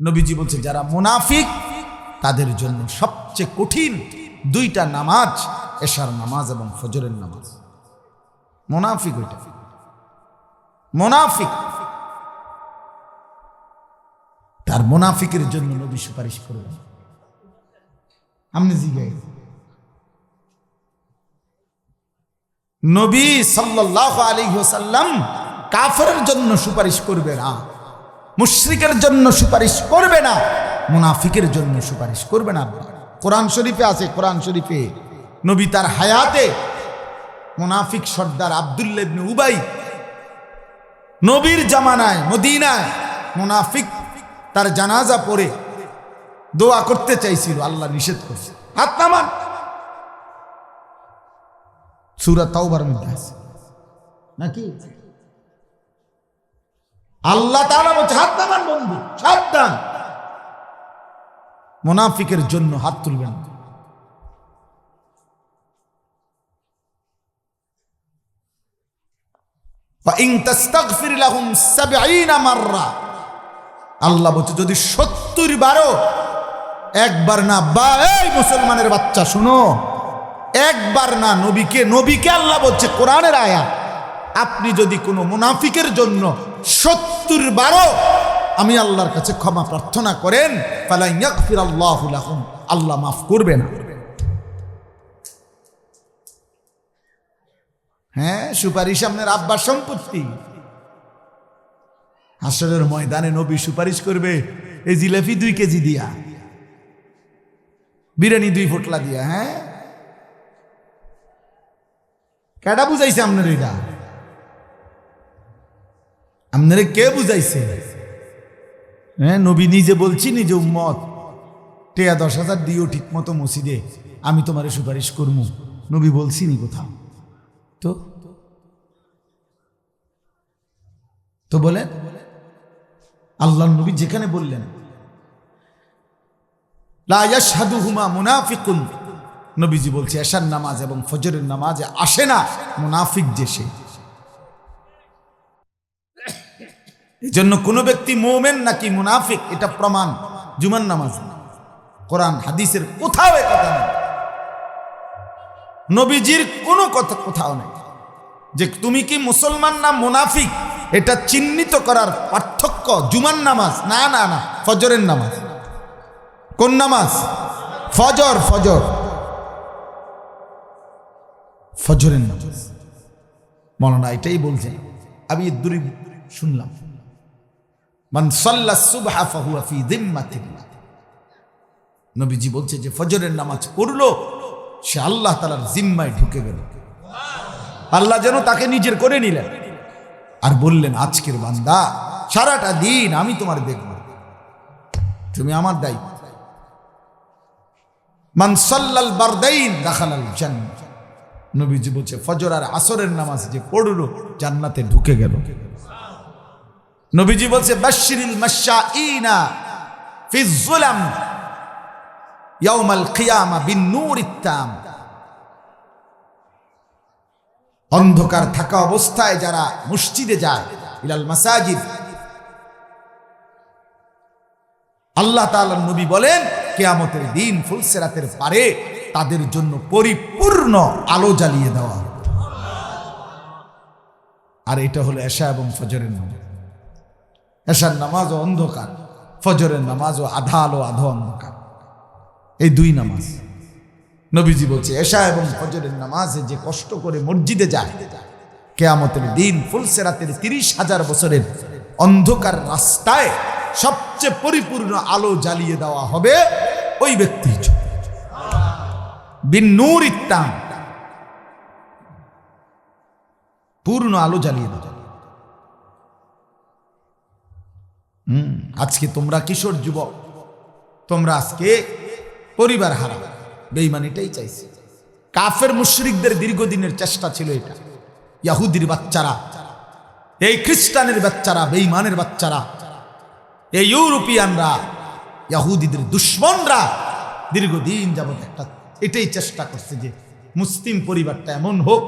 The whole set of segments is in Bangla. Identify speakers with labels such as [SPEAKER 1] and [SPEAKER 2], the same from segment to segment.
[SPEAKER 1] নবীজি বলছে যারা মুনাফিক তাদের জন্য সবচেয়ে কঠিন দুইটা নামাজ, এশার নামাজ এবং ফজরের নামাজ। মুনাফিক ওইটা, মুনাফিক। তার মুনাফিকের জন্য নবী সুপারিশ করবেন। আপনি জিজ্ঞাসা, নবী সাল্লাল্লাহু আলাইহি ওয়াসাল্লাম কাফেরের জন্য সুপারিশ করবে না, মুশরিকের জন্য সুপারিশ করবে না, মুনাফিকের জন্য সুপারিশ করবে না। কোরআন শরীফে আছে, কোরআন শরীফে নবী তার হায়াতে মুনাফিক সর্দার আব্দুল্লাহ ইবনে উবাই, নবীর জামানায় মদিনায় মুনাফিক তার জানাজা পড়ে দোয়া করতে চাইছিল, আল্লাহ নিষেধ করছে। হাত নামান, সূরা তাওবার মধ্যে আছে নাকি? আল্লাহ তাআলা বলছে হাত নামান বন্ধু, সাবধান, মুনাফিকের জন্য হাত তুলবেন না। فإن تستغفر لهم 70 مرة, আল্লাহ বলছে যদি 70 বারও, একবার না, বা এই মুসলমানের বাচ্চা শুনো, একবার না, নবীকে আল্লাহ বলছে, কোরআনের আয়াত, আপনি যদি কোনো মুনাফিকের জন্য 70 বারও আমি আল্লাহর কাছে ক্ষমা প্রার্থনা করেন, ফালা ইয়াগফিরাল্লাহু লাহুম, আল্লাহ মাফ করবে না। হ্যাঁ, সুপারিশ আপনার আব্বার সম্পত্তি। হাসরের ময়দানে নবী সুপারিশ করবে এই জিলাপি 2 কেজি দিয়া, বিরিয়ানি 2 ফোটলা দিয়া। হ্যাঁ, কেডা বুঝাইছে আপনার? এটা আপনারে কে বুঝাইছে? হ্যাঁ, নবী নিজে বলছি, নিজে উম্মত টেয়া 10,000 দিও ঠিক মতো মসজিদে, আমি তোমারে সুপারিশ করবো। নবী বলছি নি কোথাও? তো বলে আল্লাহ নবী যেখানে বললেন লা ইয়াশহাদুহুমা মুনাফিকুন, নবীজি বলছে এশার নামাজ এবং ফজরের নামাজে আসে না মুনাফিক যে সে। এই জন্য কোনো ব্যক্তি মুমিন নাকি মুনাফিক এটা প্রমাণ জুমার নামাজ, কোরআন হাদিসের কোথাও এ কথা নেই, নবীজির কোনো কথা কোথাও নেই যে তুমি কি মুসলমান না মুনাফিক এটা চিহ্নিত করার পার্থক্য জুমার নামাজ। না না না, ফজরের নামাজ। কোন নামাজ? ফজর, ফজর, ফজরের নামাজ। মৌলানা এটাই বলছেন, আমি দূরে শুনলাম, মান সাল্লা সুবহা ফাহুয়া ফি যিম্মাতিল্লাহ, নবীজি বলছে যে ফজরের নামাজ পড়লো সে আল্লাহ তাআলার জিম্মায় ঢুকে গেল। আল্লাহ যেন তাকে নিজের করে নিলেন আর বললেন আজকের বান্দা সারাটা দিন আমি তোমার দেখব, তুমি আমার দায়িত্ব। মান সাল্লাল বারদাইন দাখালাল জান্নাহ, নবীজি বলছে ফজর আর আসরের নামাজ যে পড়লো জান্নাতে ঢুকে গেল। নবীজি বলছে বাশশিরিল মাশাঈনা ফিজ যুলাম ইয়াউমাল কিয়ামা বিন নূরিত তাম, অন্ধকার থাকা অবস্থায় যারা মসজিদে যায়, ইলাল মাসাজিদ, আল্লাহ তাআলার নবী বলেন কিয়ামতের দিন ফুলসিরাতের পারে তাদের জন্য পরিপূর্ণ আলো জ্বালিয়ে দেওয়া। আর এটা হলো এশা এবং ফজরের নামাজ। এশার নামাজও অন্ধকার, ফজরের নামাজও আধা আলো আধা অন্ধকার, এই 2 নামাজ। নবীজি বলছে এশা এবং ফজরের নামাজে যে কষ্ট করে মসজিদে যায়, কিয়ামতের দিন ফুলসিরাতের 30,000 বছরের অন্ধকার রাস্তায় সবচেয়ে পরিপূর্ণ আলো জ্বালিয়ে দেওয়া হবে ওই ব্যক্তির জন্য, বিন নূরিত তাম, পূর্ণ আলো জ্বালিয়ে দেওয়া। আজকে তোমরা কিশোর যুবক, তোমরা আজকে পরিবার হারা, বেঈমানিটাই চাইছে। কাফের মুশরিকদের দীর্ঘদিনের চেষ্টা ছিল এটা। ইহুদির বাচ্চারা, এই খ্রিস্টানের বাচ্চারা, বেঈমানের বাচ্চারা, এই ইউরোপিয়ানরা, ইহুদিদের দুশ্মনরা দীর্ঘদিন যাবত এটাই চেষ্টা করছে যে মুসলিম পরিবারটা এমন হোক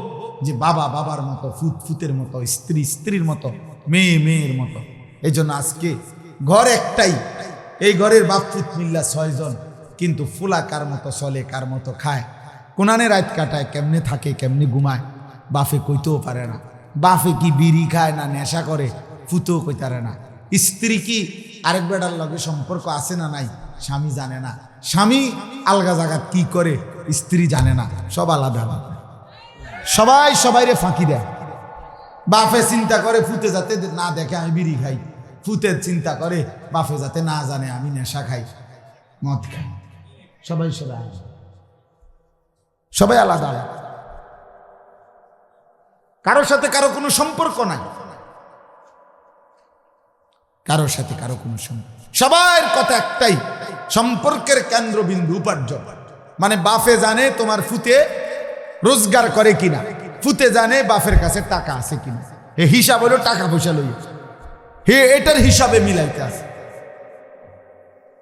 [SPEAKER 1] যে বাবা বাবার মতো, ফুত ফুতের মতো, স্ত্রী স্ত্রীর মতো, মেয়ে মেয়ের মতো। এই জন্য আজকে ঘর একটাই, এই ঘরের বাপ পুত মিল্লা 6 জন, কিন্তু ফুলা কার মতো চলে কার মতো খায়, কোনানে রাত কাটায়, কেমনে থাকে কেমনে ঘুমায়, বাপে কইতেও পারে না। বাপে কি বিড়ি খায় না নেশা করে, ফুতেও কইতারে না। স্ত্রী কি আরেক বেটার লগে সম্পর্ক আছে না নাই, স্বামী জানে না। স্বামী আলগা জায়গা কি করে, স্ত্রী জানে না। সব আলাদা আলাদা, সবাই সবাইরে ফাঁকি দেয়। বাপে চিন্তা করে ফুতে যাতে না দেখে আমি বিড়ি খাই, ফুতের চিন্তা করে বাপে যাতে না জানে আমি নেশা খাই, মদ খাই। সবাই সবাই সবাই আলাদা আলাদা, কারোর সাথে কারো কোনো সম্পর্ক নাই, কারোর সাথে কারো কোনো সম্পর্ক। সবার কথা একটাই, সম্পর্কের কেন্দ্রবিন্দু উপার্জন। মানে বাপে জানে তোমার ফুতে রোজগার করে কিনা, ফুতে জানে বাপের কাছে টাকা আছে কিনা। এ হিসাব হলো টাকা পয়সা লই, হে এটার হিসাবে মিলাইতে আছে।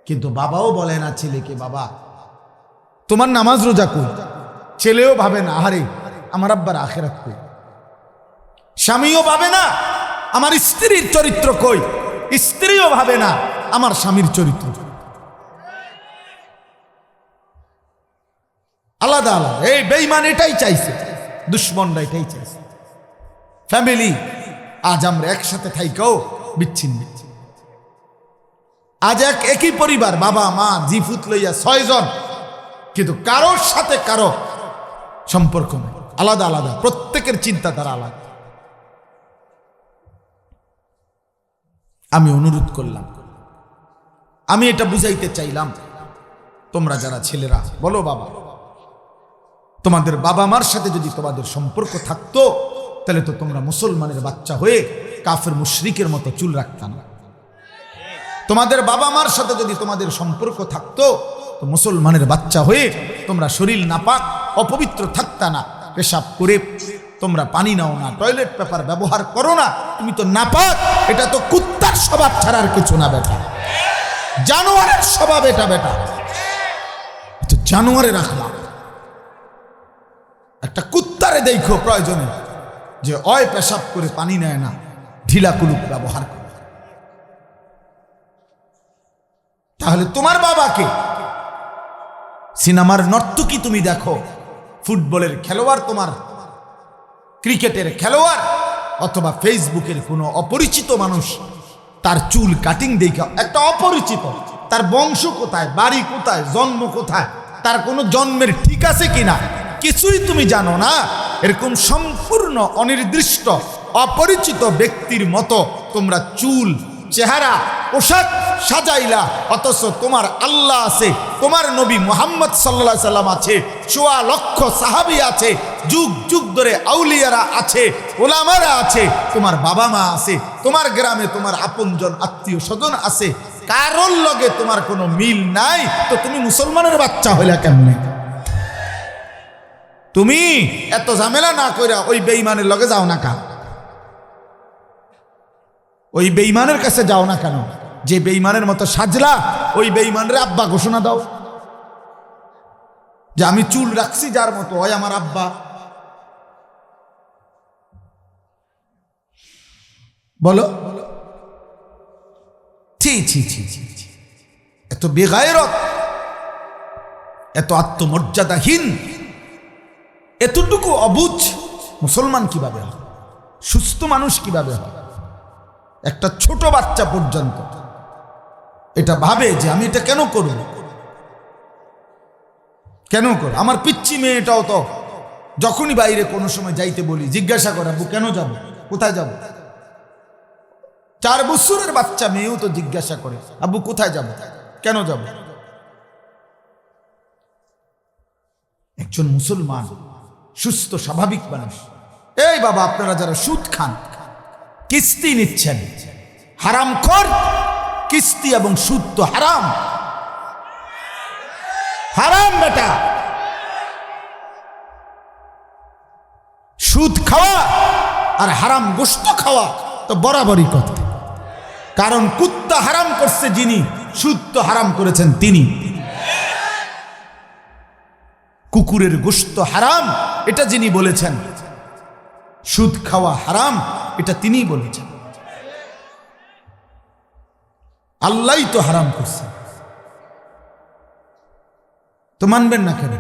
[SPEAKER 1] কিন্তু বাবাও বলে না ছেলেকে, বাবা তোমার নামাজ রোজা কই। ছেলেও ভাবে না আরে আমার আব্বার আখিরাত কই। স্বামীও ভাবে না আমার স্ত্রীর চরিত্র কই, স্ত্রীও ভাবে না আমার স্বামীর চরিত্র। আলাদা আলাদা। এই বেঈমান এটাই চাইছে, দুশ্মনরা এটাই চাইছে। ফ্যামিলি আজ আমরা একসাথে থাইকাও বিচ্ছিন্ন। আজ একই পরিবার, বাবা মা জিফুত লইয়া 6 জন, কিন্তু কারোর সাথে কারো সম্পর্ক নেই, আলাদা আলাদা, প্রত্যেকের চিন্তাধারা আলাদা। আমি অনুরোধ করলাম, আমি এটা বুঝাইতে চাইলাম, তোমরা যারা ছেলেরা বলো বাবা, তোমাদের বাবা মার সাথে যদি তোমাদের সম্পর্ক থাকতো তাহলে তো তোমরা মুসলমানের বাচ্চা হয়ে কাফের মুশরিকের মতো চুল রাখতা না। তোমাদের বাবা মার সাথে যদি তোমাদের সম্পর্ক থাকতো তো মুসলমানের বাচ্চা হয়ে তোমরা শরীর নাপাক অপবিত্র থাকতা না। পেশাব করে তোমরা পানি নাও না, টয়লেট পেপার ব্যবহার করো না, তুমি তো নাপাক। এটা তো কুত্তার স্বভাব ছাড়া আর কিছু না বেটা, জানোয়ারের স্বভাব এটা বেটা, তো জানোয়ারের রাখলাম। একটা কুত্তারে দেখো প্রয়োজনে যে অয় পেশাব করে পানি নেয় না, ঢিলা কুলুপ ব্যবহার করে। তাহলে তোমার বাবাকে সিনেমার নর্তকী তুমি দেখো, ফুটবলের খেলোয়াড়, তোমার ক্রিকেটের খেলোয়াড়, অথবা ফেসবুকের কোনো অপরিচিত মানুষ তার চুল কাটিং দেখা, একটা অপরিচিত, তার বংশ কোথায়, বাড়ি কোথায়, জন্ম কোথায়, তার কোনো জন্মের ঠিক আছে কিনা কিছুই তুমি জানো না। এরকম সম্পূর্ণ অনির্দিষ্ট অপরিচিত ব্যক্তির মতো তোমরা চুল, চেহারা, পোশাক সাজাইলা, অথচ তোমার আল্লাহ আছে, তোমার নবী মুহাম্মদ সাল্লাল্লাহু আলাইহি সাল্লাম আছে, 4 লক্ষ সাহাবী আছে, যুগ যুগ ধরে আউলিয়ারা আছে, ওলামারা আছে, তোমার বাবা মা আছে, তোমার গ্রামে তোমার আপনজন আত্মীয় স্বজন আছে, কারোর লগে তোমার কোনো মিল নাই, তো তুমি মুসলমানের বাচ্চা হইলা কেমনে? তুমি এত ঝামেলা না কইরা ওই বেঈমানের লগে যাও না কেন? ওই বেঈমানের কাছে যাও না কেন? যে বেঈমানের মতো সাজলা, ওই বেঈমানের আব্বা ঘোষণা দাও যে আমি চুল রাখছি যার মতো, ওই আমার আব্বা। বলো, ছি ছি ছি ছি, এত বেগায়রত, এত আত্মমর্যাদাহীন, এতটুকু অবুঝ মুসলমান কিভাবে হয়? সুস্থ মানুষ কিভাবে হয়? একটা ছোট বাচ্চা পর্যন্ত এটা ভাবে যে আমি এটা কেন করব, কেন করব? আমার পিচ্চি মেয়েটাও তো যখনই বাইরে কোনো সময় যাইতে বলি জিজ্ঞাসা করে, আব্বু কেন যাব, কোথায় যাব? 4 বছরের বাচ্চা মেয়েও তো জিজ্ঞাসা করে, আব্বু কোথায় যাব, কেন যাব? একজন মুসলমান সুস্থ স্বাভাবিক মানুষ, এই বাবা আপনারা যারা সুদ খান, কিস্তি নিচ্ছেন, হারামখোর, কিস্তি এবং সুদ তো হারাম, হারাম বেটা। সুদ খাওয়া আর হারাম গোশত খাওয়া তো বরাবরই কথা, কারণ কুত্তা হারাম করছে যিনি, সুদ তো হারাম করেছেন তিনি। কুকুরের গোশত হারাম এটা যিনি বলেছেন, সুদ খাওয়া হারাম এটা তিনিই বলেছেন। আল্লাহই তো হারাম করছে, তো মানবেন না কেন?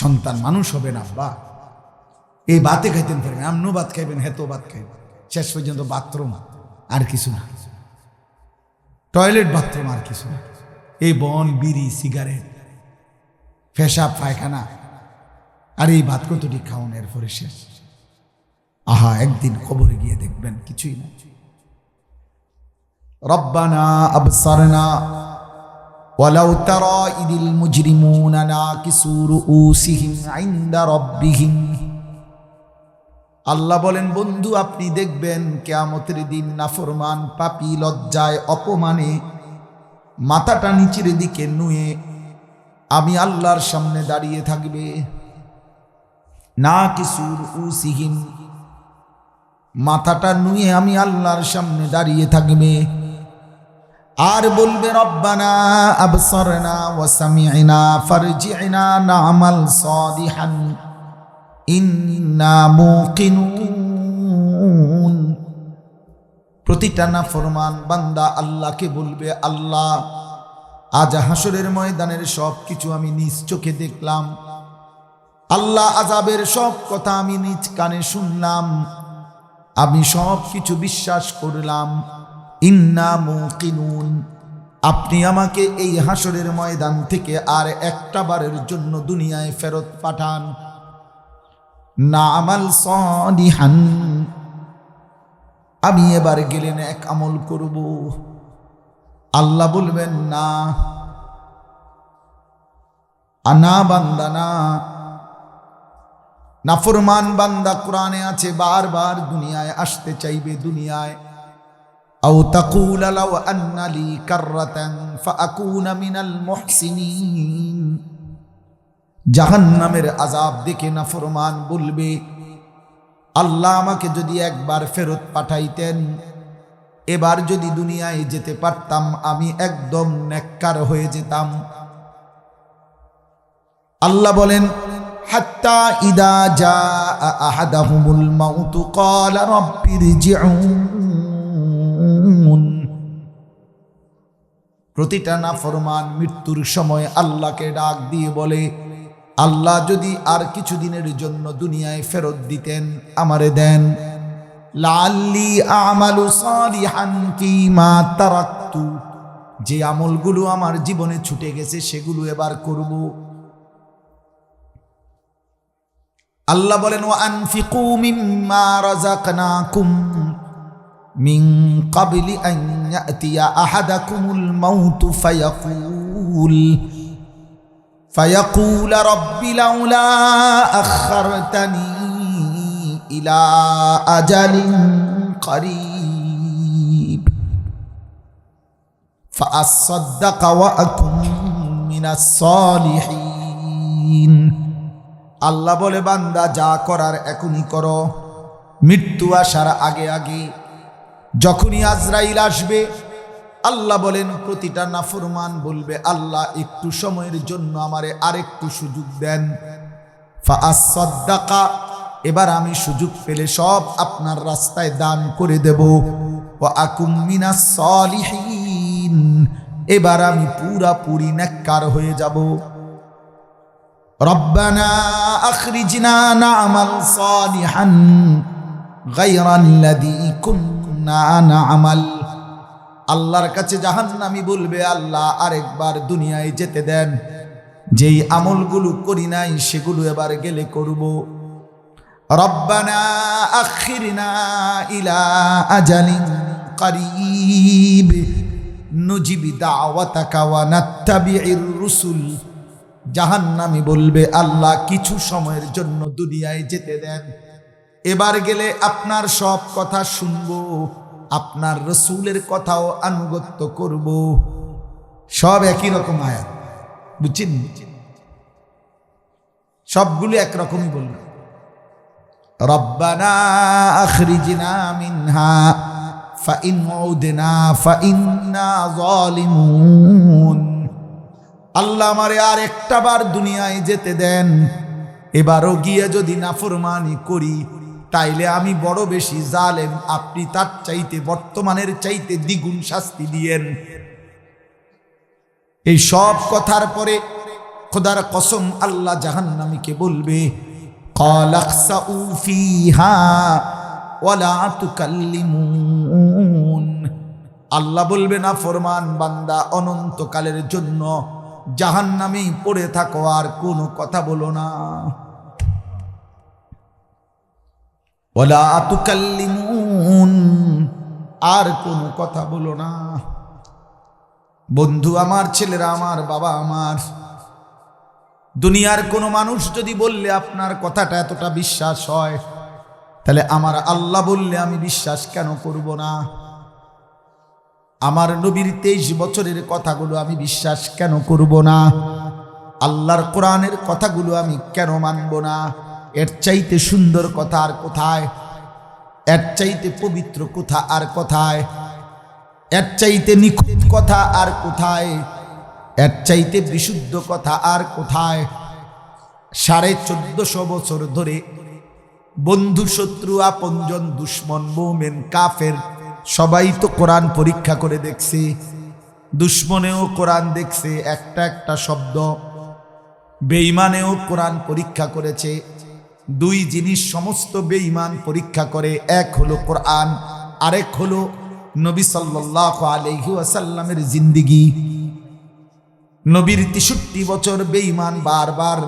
[SPEAKER 1] সন্তান মানুষ হবে না আব্বা, এই ভাতে খাইতেন পারবেন, আমনও ভাত খাইবেন, হেতো ভাত খাইবেন, শেষ পর্যন্ত বাথরুম আর কিছু না, টয়লেট বাথরুম আর কিছু না, এই বন বিড়ি সিগারেট পেশাব পায়খানা আর এই ভাত কতটি খাওয়ান, এরপরে শেষ। আহা, একদিন কবরে গিয়ে দেখবেন কিছুই না। রব্বানা আবসারনা ওয়ালাউ তারা ইদিল মুজরিমুনা নাকিসু রুউসিহিম ইনদা রাব্বিহিম। আল্লাহ বলেন, বন্ধু আপনি দেখবেন কিয়ামতের দিন নাফরমান পাপী লজ্জায় অপমানে মাথাটা নিচের দিকে নুয়ে আমি আল্লাহর সামনে দাঁড়িয়ে থাকবে। নাকিসু রুউসিহিম, মাথাটা নুয়ে আমি আল্লাহর সামনে দাঁড়িয়ে থাকবে, আর বলবে রব্বানা আবসারনা ওয়া সামি'না ফারজি'না না'মাল সালিহান ইন্না মুকিনুন। প্রতিটা নাফরমান বান্দা আল্লাহকে বলবে, আল্লাহ আজ হাসরের ময়দানের সব কিছু আমি নিজ চোখে দেখলাম, আল্লাহ আযাবের সব কথা আমি নিজ কানে শুনলাম, আমি সব কিছু বিশ্বাস করলাম। ইন্না মুকিনুন, আপনি আমাকে এই হাসরের ময়দান থেকে আর একটা বারের জন্য দুনিয়ায় ফেরত পাঠান, না'মাল সালিহান, আমি এবার গেলে নেক আমল করব। আল্লাহ বলবেন না, আনা বান্দা না। নাফরমান বান্দা কোরআনে আছে বারবার দুনিয়ায় আসতে চাইবে, দুনিয়ায় আও তাকুলা লাউ আন্না লি কাররাতান ফাআকুনা মিনাল মুহসিনিন। জাহান্নামের আযাব দেখে নাফরমান বলবে, আল্লাহ আমাকে যদি একবার ফেরত পাঠাইতেন, এবার যদি দুনিয়ায় যেতে পারতাম আমি একদম নেককার হয়ে যেতাম। আল্লাহ বলেন, হাত্তা ইদা জাআ আহাদাহুমুল মাউতু ক্বালা রাব্বিরজিউন। প্রতিটা নাফরমান মৃত্যুর সময় আল্লাহকে ডাক দিয়ে বলে, আল্লাহ যদি আর কিছুদিনের জন্য দুনিয়ায় ফেরত দিতেন আমারে দেন, লাআল্লি আমালু সালিহান ফীমা তারাকতু, যে আমলগুলো আমার জীবনে ছুটে গেছে সেগুলো এবার করব। আল্লাহ বলেন, ওয়া আনফিকু মিম্মা রাযাকনাকুম মিন ক্বাবলি আন ইয়াতিয়া আহাদাকুমুল মাউতু ফায়াকুল রাব্বি লাউলা আখারতানি ইলা আজালিন করিব ফাআসাদদাকা ওয়া আকুম মিনাস সালিহিন। আল্লাহ বলে, বান্দা যা করার এখনই করো, মৃত্যু আসার আগে আগে যখনই আজরাইল আসবে, আল্লাহ বলেন প্রতিটা নাফরমান বলবে, আল্লাহ একটু সময়ের জন্য আমারে আরেকটু সুযোগ দেন। ফাআসাদদাকা, এবার আমি সুযোগ পেলে সব আপনার রাস্তায় দান করে দেব। ওয়া আকুম মিনাস সালিহিন, এবার আমি পুরাপুরি নেককার হয়ে যাব। রব্বানা আখরিজনা না'মাল সালিহান গায়রাল্লাযী কুন্না না'মাল। আল্লাহর কাছে জাহান্নামী বলবে, আল্লাহ আরেকবার দুনিয়ায় যেতে দেন, যেই আমলগুলো করি নাই সেগুলো এবার গেলে করব। রব্বানা আখিরনা ইলা আজালিন করিব নুজিব দাওয়াতাকা ওয়া নাত্তাবি'র রুসুল। জাহান্নামী বলবে, আল্লাহ কিছু সময়ের জন্য দুনিয়ায় যেতে দেন, এবার গেলে আপনার সব কথা শুনবো, আপনার রসুলের কথাও আনুগত্য করব। সব একই রকম আয়াত, বুঝছেন? সবগুলো একরকমই বলবে, রব্বানা আখরিজনা মিনহা ফাইন উদনা ফাইন্না যালিমুন। আল্লাহ আমারে আর একটা বার দুনিয়ায় যেতে দেন, এবারও গিয়ে যদি নাফরমানি করি তাইলে আমি বড় বেশি জালেম, আপনি তার চাইতে বর্তমানের চাইতে দ্বিগুণ শাস্তি দিয়েন। এই সব কথার পরে খোদার কসম আল্লাহ জাহান্নামীকে বলবে, ক্বালাখসাউ ফীহা ওয়ালা তুকাল্লিমুন। আল্লাহ বলবে না ফরমান বান্দা অনন্তকালের জন্য জাহান্নামেই পড়ে থাকো, আর কোনো কথা বলো না। ওয়ালা তুকাল্লিমুন, আর কোনো কথা বলো না। বন্ধু আমার, ছেলেরা আমার, বাবা আমার, দুনিয়ার কোনো মানুষ যদি বললে আপনার কথাটা এতটা বিশ্বাস হয়, তাহলে আমার আল্লাহ বললে আমি বিশ্বাস কেন করব না? আমার নবীর 23 বছরের কথাগুলো আমি বিশ্বাস কেন করব না? আল্লাহর কোরআনের কথাগুলো আমি কেন মানব না? এর চাইতে সুন্দর কথা আর কোথায়? এর চাইতে পবিত্র কথা আর কোথায়? এর চাইতে নিখুঁত কথা আর কোথায়? এর চাইতে বিশুদ্ধ কথা আর কোথায়? 1450 বছর ধরে বন্ধু, শত্রু, আপনজন, দুশ্মন, মুমিন, কাফের সবাই তো কোরআন পরীক্ষা করে দেখছে। দুশ্মনেও কোরআন দেখছে একটা একটা শব্দ, বেঈমানেও কোরআন পরীক্ষা করেছে। দুই জিনিস সমস্ত বেঈমান পরীক্ষা করে, এক হলো কোরআন, আরেক হলো নবী সাল্লাল্লাহু আলাইহি ওয়াসাল্লামের জিন্দেগি। নবীর 63 বছর বেঈমান বারবার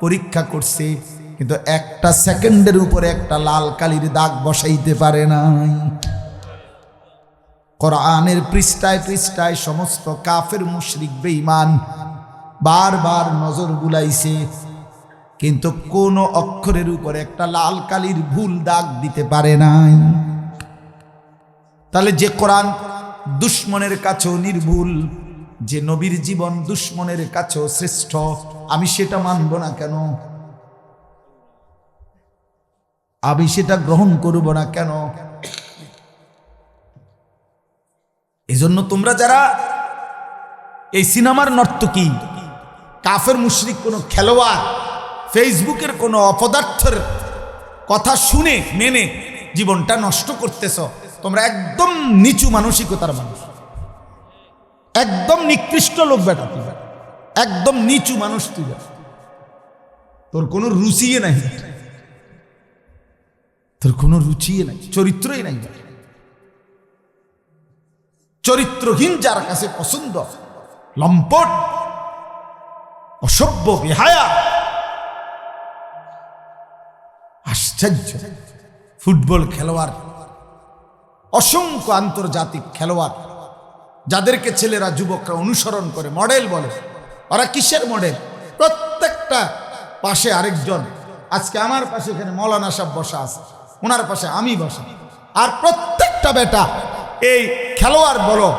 [SPEAKER 1] পরীক্ষা করছে, কিন্তু একটা সেকেন্ডের উপরে একটা লাল কালির দাগ বসাইতে পারে নাই। কোরআনের পৃষ্ঠায় পৃষ্ঠায় সমস্ত কাফের মুশরিক বেঈমান বারবার নজর বুলাইছে, কিন্তু কোন অক্ষরের উপরে একটা লাল কালির ভুল দাগ দিতে পারে নাই। তাহলে যে কোরআন দুশ্মনের কাছেও নির্ভুল, যে নবীর জীবন দুশ্মনের কাছেও শ্রেষ্ঠ, আমি সেটা মানব না কেন? আমি সেটা গ্রহণ করব না কেন? এজন্য তোমরা যারা এই সিনেমার নর্তকী, কাফের মুশরিক কোনো খেলোয়াড়, ফেসবুকের কোনো অপদার্থের কথা শুনে মেনে জীবনটা নষ্ট করতেছ, তোমরা একদম নিচু মানসিকতার মানুষ, একদম নিকৃষ্ট লোক বেটা, তুই একদম নিচু মানুষ, তুই তোর কোনো রুচিয়ে নাই, তোর কোনো রুচিয়ে নাই, চরিত্রই নাই। চরিত্রহীন যার কাছে পছন্দ, লম্পট, অসভ্য, বেহায়া, আশ্চর্য। ফুটবল খেলোয়াড়, অসংখ্য আন্তর্জাতিক খেলোয়াড়, যাদেরকে ছেলেরা যুবকরা অনুসরণ করে, মডেল বলে। ওরা কিসের মডেল? প্রত্যেকটা পাশে আরেকজন। আজকে আমার পাশে এখানে মৌলানা সাহেব বসা আছে, ওনার পাশে আমি বসা, আর প্রত্যেকটা বেটা এই খেলোয়াড় বলো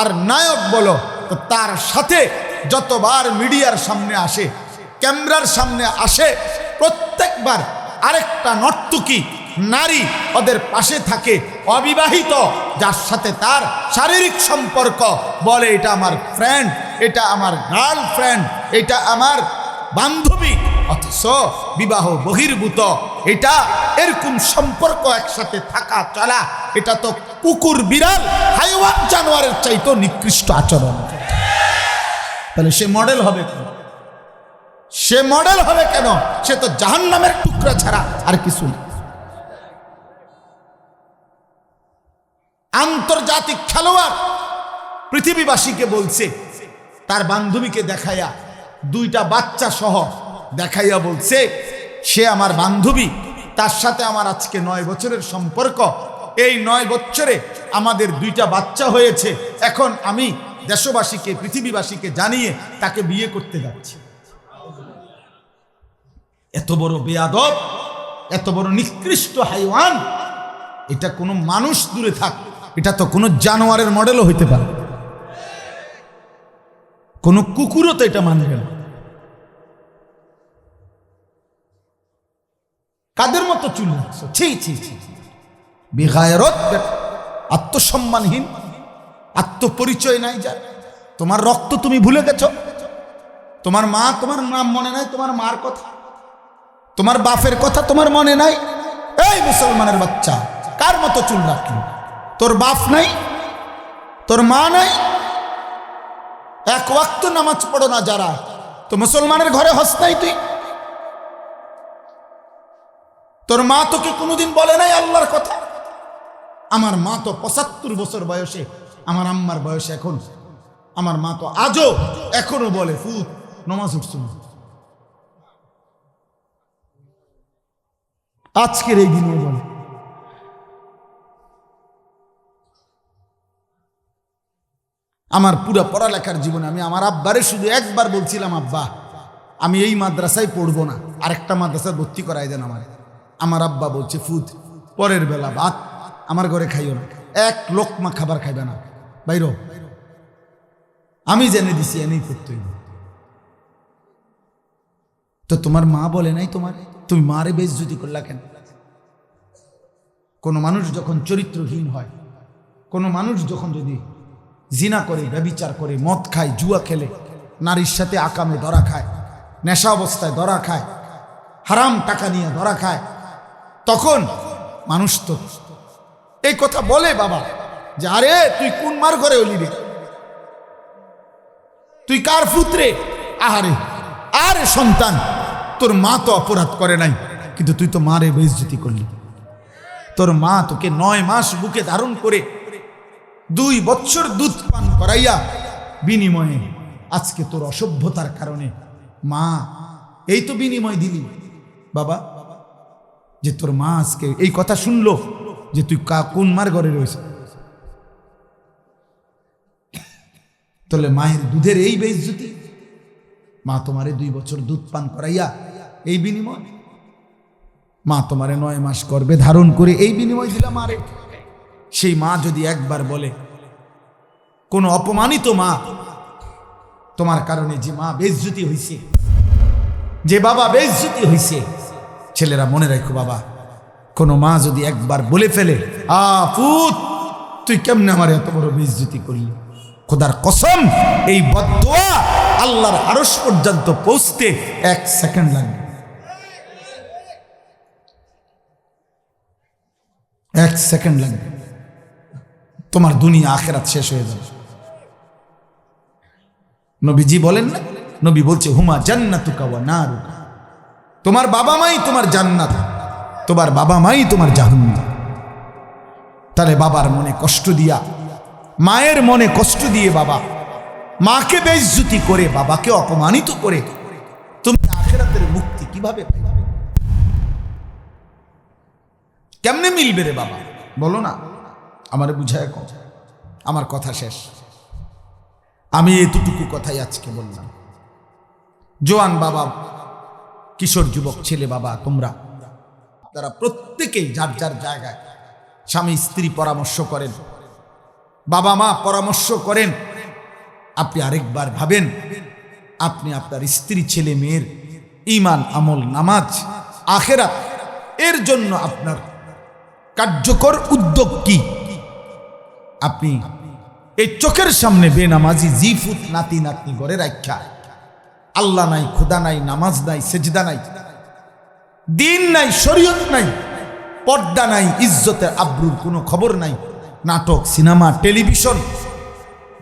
[SPEAKER 1] আর নায়ক বলো, তো তার সাথে যতবার মিডিয়ার সামনে আসে, ক্যামেরার সামনে আসে, প্রত্যেকবার আরেকটা নর্তকী নারী ওদের পাশে থাকে, অবিবাহিত, যার সাথে তার শারীরিক সম্পর্ক, বলে এটা আমার ফ্রেন্ড, এটা আমার গার্লফ্রেন্ড, এটা আমার বান্ধবী, অথচ বিবাহ বহির্ভূত। এটা এরকম সম্পর্ক একসাথে থাকা চলা, এটা তো কুকুর, বিড়াল, হাইওয়ান, জানোয়ারের চাইতো নিকৃষ্ট আচরণ। তাহলে সে মডেল হবে কেন? সে মডেল হবে কেন? সে তো জাহান্নামের টুকরা ছাড়া আর কিছু না। আন্তর্জাতিক খেলোয়াড় পৃথিবীবাসীকে বলছে, তার বান্ধবীকে দেখাইয়া, দুইটা বাচ্চা সহ দেখাইয়া বলছে, সে আমার বান্ধবী, তার সাথে আমার আজকে 9 বছরের সম্পর্ক, এই 9 বছরে আমাদের 2টা বাচ্চা হয়েছে, এখন আমি দেশবাসীকে, পৃথিবীবাসীকে জানিয়ে তাকে বিয়ে করতে যাচ্ছি। এত বড় বেয়াদব, এত বড় নিকৃষ্ট হাইওয়ান, এটা কোনো মানুষ দূরে থাক, এটা তো কোনো জানোয়ারের মডেলও হইতে পারে, কোনো কুকুরও তো এটা মানবে না। কাদের মতো চুল রাখছো? ছি ছি ছি, বেগায়রত, আত্মসম্মানহীন, আত্মপরিচয় নাই যার। তোমার রক্ত তুমি ভুলে গেছো, তোমার মা, তোমার নাম মনে নাই, তোমার মার কথা, তোমার বাপের কথা তোমার মনে নাই। এই মুসলমানের বাচ্চা, কার মতো চুল রাখলি? তোর বাপ নাই, তোর মা নাই, এক ওয়াক্ত নামাজ পড়ো না যারা, তো মুসলমানের ঘরে হস নাই তুই? তোর মা তোকে কোনোদিন বলে নাই আল্লাহর কথা? আমার মা তো ৭৫ বছর বয়সে, আমার আম্মার বয়সে এখন, আমার মা তো আজও এখনো বলে ফুত নমাজ উঠছ না। আজকের এই দিনে বলে। আমার পুরো পড়ালেখার জীবনে আমি আমার আব্বারে শুধু একবার বলছিলাম, আব্বা আমি এই মাদ্রাসায় পড়বো না, আরেকটা মাদ্রাসায় ভর্তি করাই দেন আমার। আমার আব্বা বলছে ফুত পরের বেলা ভাত আমার ঘরে খাইও না, এক লোকমা খাবার খাইবে না, বাইর। আমি জেনে দিছি এনেই করতে হইব। তো তোমার মা বলে নাই তোমার, তুমি মারে বেইজ্জতি করলা কেন? কোনো মানুষ যখন চরিত্রহীন হয়, কোনো মানুষ যখন যদি জিনা করে, ব্যভিচার করে, মদ খায়, জুয়া খেলে, নারীর সাথে আকামে ধরা খায়, নেশা অবস্থায় ধরা খায়, হারাম টাকা নিয়ে ধরা খায়, তখন মানুষ তো এই কথা বলে বাবা যে আরে তুই কোন মার ঘরে হলি রে, তুই কার পুত্রে? আহারে আরে সন্তান, তোর মা তো অপরাধ করে নাই, কিন্তু তুই তো মারে বেইজ্জতি করলি। তোর মা তোকে 9 মাস বুকে ধারণ করে 2 বছর দুধ পান করাইয়া বিনিময়ে আজকে তোর অসভ্যতার কারণে মা এই তো বিনিময় দিলি বাবা, যে তোর মা আজকে এই কথা শুনলো যে তুই কোন মার ঘরে রয়েছে। তাহলে মায়ের দুধের এই বেইজ্জতি, মা তোমারে 2 বছর দুধ পান করাইয়া এই বিনিময়, মা তোমারে 9 মাস গর্ভে ধারণ করে এই বিনিময় দিলা মারে। সেই মা যদি একবার বলে, কোন অপমানিত মা, তোমার কারণে যে মা বেইজ্জতি হইছে, যে বাবা বেইজ্জতি হইছে, ছেলেরা মনে রাখো বাবা, কোন মা যদি একবার বলে ফেলে পুত তুই কেমনে আমার এত বড় বেইজ্জতি করলি, খোদার কসম এই বদদুয়া আল্লাহর আরশ পর্যন্ত পৌঁছতে 1 সেকেন্ড লাগবে। 1 সেকেন্ড লাগবে, তোমার দুনিয়া আখিরাত শেষ হয়ে যাবে। নবীজি বলেন না, নবী বলছে হুমা জান্নাতুকা ওয়া নারুকা, তোমার বাবা মাই তোমার জান্নাত, তোমার বাবা মাই তোমার জাহান্নাম। তাহলে বাবার মনে কষ্ট দিয়া, মায়ের মনে কষ্ট দিয়ে বাবা মাকে বেইজ্জতি করে, বাবাকে অপমানিত করে তুমি আখিরাতের মুক্তি কিভাবে পাবে? কেমনে মিলবে রে বাবা বলো না? আমারে বুঝায় কম, আমার কথা শেষ। আমি এতটুকু কথাই আজকে বললাম। জোয়ান বাবা, কিশোর যুবক ছেলে বাবা, তোমরা তারা প্রত্যেকেই যার যার জায়গায় স্বামী স্ত্রী পরামর্শ করেন, বাবা মা পরামর্শ করেন। আপনি আরেকবার ভাবেন, আপনি আপনার স্ত্রী ছেলে মেয়ের ঈমান আমল নামাজ আখিরাত এর জন্য আপনার কার্যকর উদ্যোগ কি? আপনি এই চোখের সামনে বেনামাজি জিফুত নাতি নাতনি ঘরে রাখা, আল্লাহ নাই, খোদা নাই, নামাজ নাই, সেজদা নাই, দিন নাই, শরীয়ত নাই, পর্দা নাই, ইজ্জতের আব্রুর কোনো খবর নাই, নাটক সিনেমা টেলিভিশন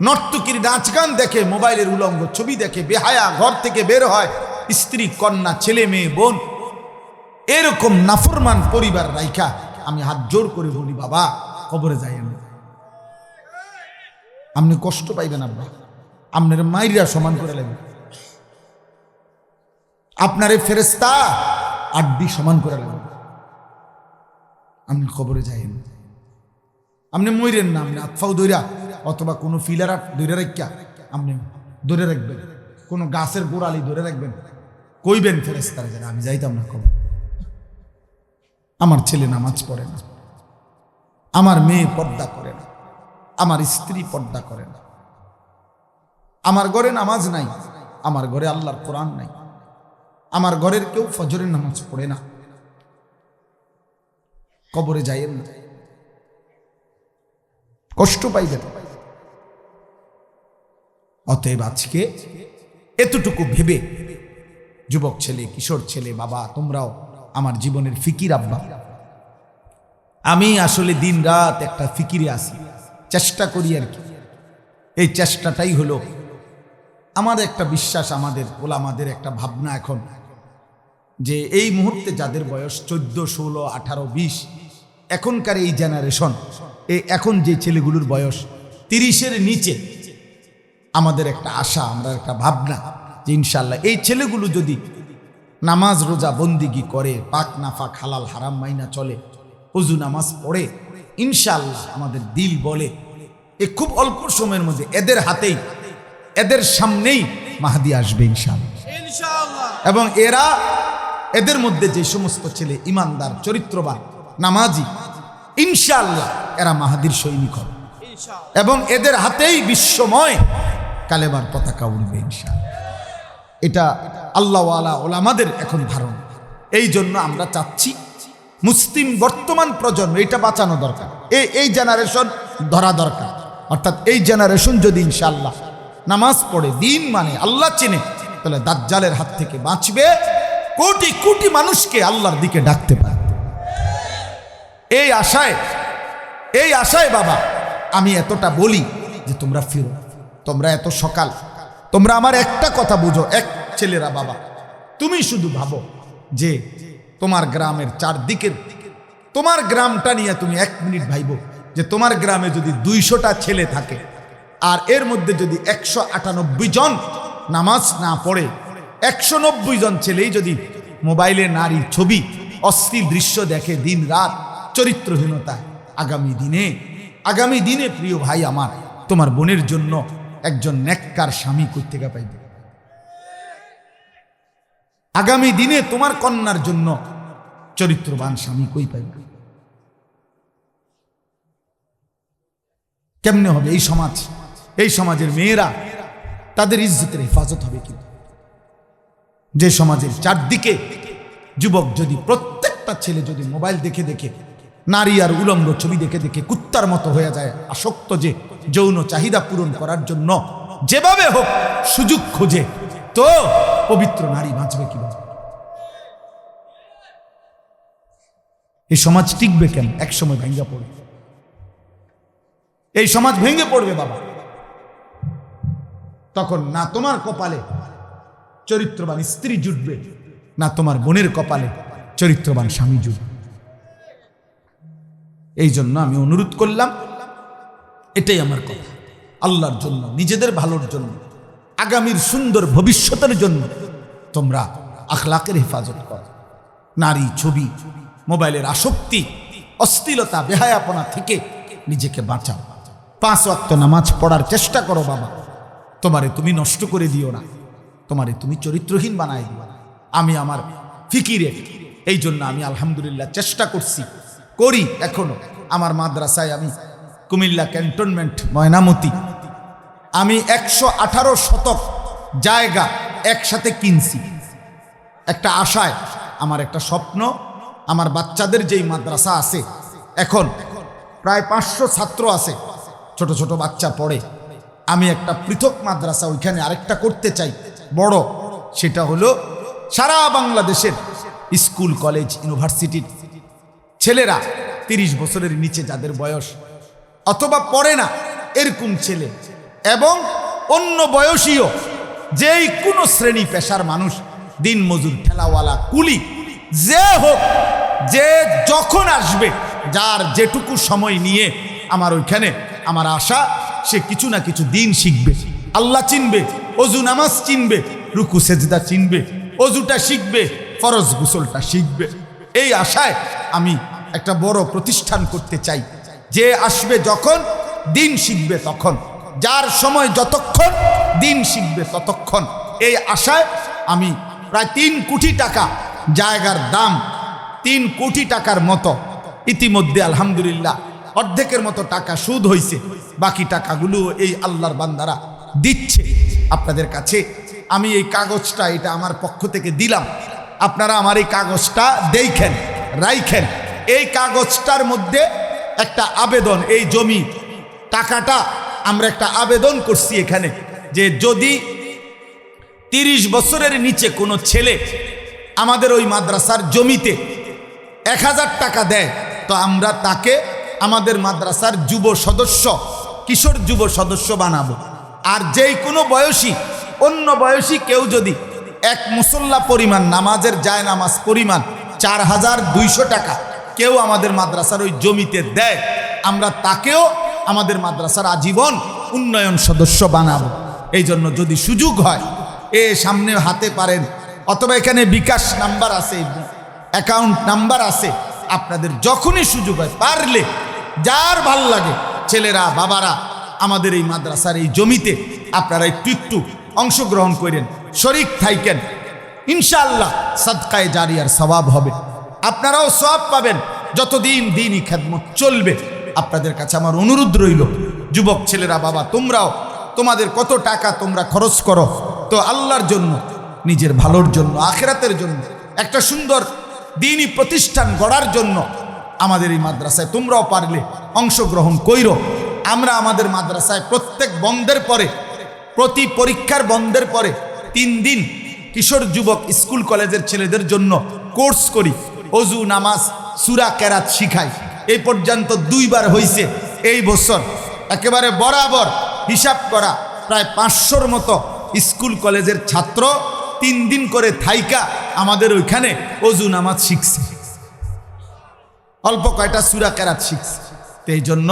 [SPEAKER 1] নর্তকীর নাচ গান দেখে, মোবাইলের উলঙ্গ ছবি দেখে, বেহায়া ঘর থেকে বের হয়, স্ত্রী কন্যা ছেলে মেয়ে বোন এরকম নাফরমান পরিবার রাইখা, আমি হাত জোর করে বলি বাবা কবরে যাই আমি, আপনি কষ্ট পাইবেন আব্বা, আপনার মাইরা সমান করে লাগবে, আপনার এই ফেরেস্তা আড্ডি সমান করে লাগবে, আপনি কবরে যাইেন, আপনি মইরেন না, আপনি আতফাও দৈরা অথবা কোনো ফিলার দৈরে রাখা আপনি ধরে রাখবেন, কোনো গাছের গোড়ালি ধরে রাখবেন, কইবেন ফেরেস্তারে যেন আমি যাইতাম না কবর। আমার ছেলে নামাজ পড়ে না, আমার মেয়ে পর্দা করে না, আমার স্ত্রী পর্দা করে না, আমার ঘরে নামাজ নাই, আমার ঘরে আল্লাহর কোরআন নাই, আমার ঘরের কেউ ফজরের নামাজ পড়ে না, কবরে যাইয়েন না, কষ্ট পাইবেন। অতএব আজকে এতটুকু ভেবে যুবক ছেলে, কিশোর ছেলে, বাবা তোমরাও আমার জীবনের ফিকির আব্বা, আমি আসলে দিন রাত একটা ফিকিরে আসি, চেষ্টা করি আর কি। এই চেষ্টাটাই হলো আমাদের একটা বিশ্বাস, আমাদের ওলামাদের একটা ভাবনা এখন, যে এই মুহূর্তে যাদের বয়স 14, 16, 18, 20, এখনকার এই জেনারেশন, এখন যে ছেলেগুলোর বয়স 30-এর নিচে, আমাদের একটা আশা, আমরা একটা ভাবনা যে ইনশাল্লাহ এই ছেলেগুলো যদি নামাজ রোজা বন্দিগি করে, পাক নাফাক হালাল হারাম মাইনা চলে, ওযু নামাজ পড়ে, ইনশাল্লাহ আমাদের দিল বলে এ খুব অল্প সময়ের মধ্যে এদের হাতেই, এদের সামনেই মাহদি আসবে ইনশাআল্লাহ। এবং এদের মধ্যে যে সমস্ত ছেলে ইমানদার, চরিত্রবান, নামাজি, ইনশাআল্লাহ এরা মাহাদির সৈনিক হবে এবং এদের হাতেই বিশ্বময় কালেমার পতাকা উড়বে ইনশাআল্লাহ। এটা আল্লাহওয়ালা ওলামাদের এখন ধারণা। এই জন্য আমরা চাচ্ছি মুসলিম বর্তমান প্রজন্ম এটা বাঁচানো দরকার, এই জেনারেশন ধরা দরকার। অর্থাৎ এই জেনারেশন যদি ইনশাআল্লাহ নামাজ পড়ে, দিন মানে, আল্লাহ চেনে, তাহলে দাজ্জালের হাত থেকে বাঁচবে, কোটি কোটি মানুষকে আল্লাহর দিকে ডাকতে পারে। এই আশায় বাবা আমি এতটা বলি যে তোমরা ফিরো, তোমরা এত সকাল, তোমরা আমার একটা কথা বুঝো, এক ছেলেরা বাবা, তুমি শুধু ভাবো যে তোমার গ্রামের চারদিকের, তোমার গ্রামটা নিয়ে তুমি 1 মিনিট ভাইবো যে তোমার গ্রামে যদি 200টা ছেলে থাকে আর এর মধ্যে যদি 198 জন নামাজ না পড়ে, 190 জন ছেলেই যদি মোবাইলে নারী ছবি, অশ্লীল দৃশ্য দেখে দিন রাত, চরিত্রহীনতা, আগামী দিনে প্রিয় ভাই আমার, তোমার বোনের জন্য একজন নেককার স্বামী কই থেকে পাইবে? আগামী দিনে তোমার কন্যার জন্য চরিত্রবান স্বামী কই পাইবে? কেমনে হবে এই সমাজের মেয়েরা, তাদের ইজ্জতের হেফাজত হবে কিন্তু যে সমাজের চারদিকে যুবক যদি, প্রত্যেকটা ছেলে যদি মোবাইল দেখে দেখে, নারী আর উলঙ্গ ছবি দেখে দেখে কুত্তার মতো হয়ে যায়, আসক্ত, যে যৌন চাহিদা পূরণ করার জন্য যেভাবে হোক সুযোগ খোঁজে, তো পবিত্র নারী বাঁচবে কিভাবে? এই সমাজ টিকবে কেন? এক সময় ভেঙে পড়বে, এই সমাজ ভেঙে পড়বে বাবা। তখন না তোমার কপালে চরিত্রবান স্ত্রী জুটবে, না তোমার বোনের কপালে চরিত্রবান স্বামী জুটবে। এই জন্য আমি অনুরোধ করলাম, এটাই আমার কথা, আল্লাহর জন্য, নিজেদের ভালোর জন্য, আগামীর সুন্দর ভবিষ্যতের জন্য তোমরা আখলাকের হেফাজত করো। নারী, ছবি, মোবাইলের আসক্তি, অশ্লীলতা, বেহায়াপনা থেকে নিজেকে বাঁচাও। 5 ওয়াক্ত নামাজ পড়ার চেষ্টা করো বাবা। তোমারে তুমি নষ্ট করে দিও না, তোমারে তুমি চরিত্রহীন বানাই দিও না। আমি আমার ফিকিরে, এই জন্য আমি আলহামদুলিল্লাহ চেষ্টা করি এখনো। আমার মাদ্রাসায় আমি কুমিল্লা ক্যান্টনমেন্ট ময়নামতি, আমি 118 শতক জায়গা একসাথে কিনছি একটা আশায়। আমার একটা স্বপ্ন, আমার বাচ্চাদের যেই মাদ্রাসা আছে, এখন প্রায় 500 ছাত্র আছে, ছোট ছোট বাচ্চা পড়ে। আমি একটা পৃথক মাদ্রাসা ওইখানে আরেকটা করতে চাই বড়। সেটা হলো সারা বাংলাদেশের স্কুল, কলেজ, ইউনিভার্সিটির ছেলেরা 30 বছরের নিচে যাদের বয়স, অথবা পড়ে না এরকম ছেলে, এবং অন্য বয়সীয় যেই কোনো শ্রেণী পেশার মানুষ, দিন মজুর, ঠেলাওয়ালা, কুলি, যে হোক, যে যখন আসবে, যার যেটুকু সময় নিয়ে আমার ওইখানে, আমার আশা সে কিছু না কিছু দিন শিখবে, আল্লাহ চিনবে, অজু নামাজ চিনবে, রুকু সেজদা চিনবে, অজুটা শিখবে, ফরজ গোসলটা শিখবে। এই আশায় আমি একটা বড় প্রতিষ্ঠান করতে চাই। যে আসবে যখন, দিন শিখবে তখন, যার সময় যতক্ষণ, দিন শিখবে ততক্ষণ। এই আশায় আমি প্রায় 3 কোটি টাকা, জায়গার দাম 3 কোটি টাকার মতো, ইতিমধ্যে আলহামদুলিল্লাহ অর্ধেকের মতো টাকা সুদ হয়েছে, বাকি টাকাগুলো এই আল্লাহর বান্দারা দিচ্ছে। আপনাদের কাছে আমি এই কাগজটা, এটা আমার পক্ষ থেকে দিলাম, আপনারা আমার এই কাগজটা দেখেন, রাইখেন। এই কাগজটার মধ্যে একটা আবেদন, এই জমি টাকাটা আমরা একটা আবেদন করছি এখানে, যে যদি 30 বছরের নিচে কোনো ছেলে আমাদের ওই মাদ্রাসার জমিতে 1000 টাকা দেয়, তো আমরা তাকে আমাদের মাদ্রাসার যুব সদস্য, কিশোর যুব সদস্য বানাবো। আর যেই কোনো বয়সী, অন্য বয়সী কেউ যদি এক মুসল্লা পরিমাণ নামাজের যায় নামাজ পরিমাণ 4200 টাকা কেউ আমাদের মাদ্রাসার ওই জমিতে দেয়, আমরা তাকেও আমাদের মাদ্রাসার আজীবন উন্নয়ন সদস্য বানাবো। এই জন্য যদি সুযোগ হয় সামনে হাতে পারেন, অথবা এখানে বিকাশ নাম্বার আছে, অ্যাকাউন্ট নাম্বার আছে, আপনাদের যখনই সুযোগ হয় পারলে যার ভাল লাগে ছেলেরা বাবারা আমাদের এই মাদ্রাসার এই জমিতে আপনারা একটু অংশগ্রহণ করেন, শরীক থাইকেন, ইনশাআল্লাহ সাদকায়ে জারিয়ার সওয়াব হবে, আপনারাও সওয়াব পাবেন, যতদিন দ্বীনি খেদমত চলবে। আপনাদের কাছে আমার অনুরোধ রইল, যুবক ছেলেরা বাবা, তোমরাও তোমাদের কত টাকা তোমরা খরচ করো, তো আল্লাহর জন্য, নিজের ভালোর জন্য, আখিরাতের জন্য, একটা সুন্দর দ্বীনি প্রতিষ্ঠান গড়ার জন্য আমাদের এই মাদ্রাসায় তোমরাও পারলে অংশগ্রহণ কইরো। আমরা আমাদের মাদ্রাসায় প্রত্যেক বন্ধের পরে, প্রতি পরীক্ষার বন্ধের পরে 3 দিন কিশোর যুবক স্কুল কলেজের ছেলেদের জন্য কোর্স করি, অজু নামাজ সূরা কেরাত শিখাই। এই পর্যন্ত 2 বার হয়েছে এই বছর। একেবারে বরাবর হিসাব করা প্রায় 500-র মতো স্কুল কলেজের ছাত্র 3 দিন করে থাইকা আমাদের ওইখানে অজু নামাজ শিখছে, অল্প কয়টা সূরা কেরাত শিখছে। তো এই জন্য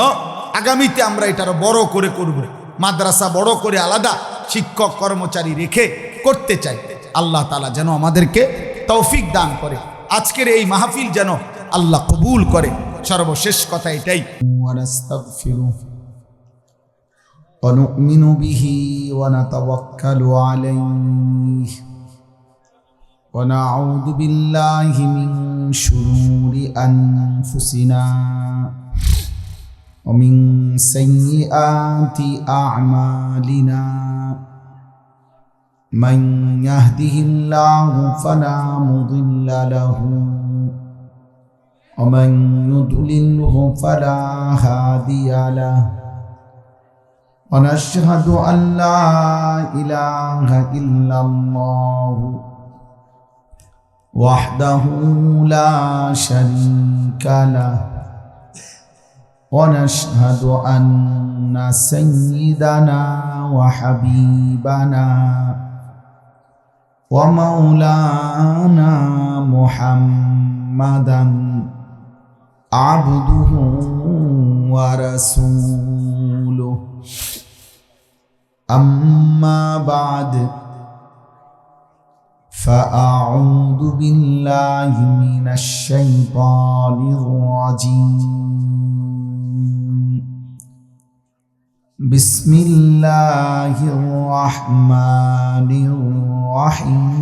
[SPEAKER 1] আগামীতে আমরা এটারও বড় করে করব, মাদ্রাসা বড় করে আলাদা শিক্ষক কর্মচারী রেখে করতে চাই। আল্লাহ তাআলা যেন আমাদেরকে তৌফিক দান করে, আজকের এই মাহফিল যেন আল্লাহ কবুল করে। সর্বশেষ কথা এটাই,
[SPEAKER 2] ونؤمن به ونتوكل عليه ونعوذ بالله من شرور أنفسنا ومن سيئات أعمالنا من يهده الله فلا مضل له ومن يضلله فلا هادي له ونشهد أن لا إله إلا الله وحده لا شريك له ونشهد أن سيدنا وحبيبنا ومولانا محمدا عبده ورسوله أما بعد فأعوذ بالله من الشيطان الرجيم بسم الله الرحمن الرحيم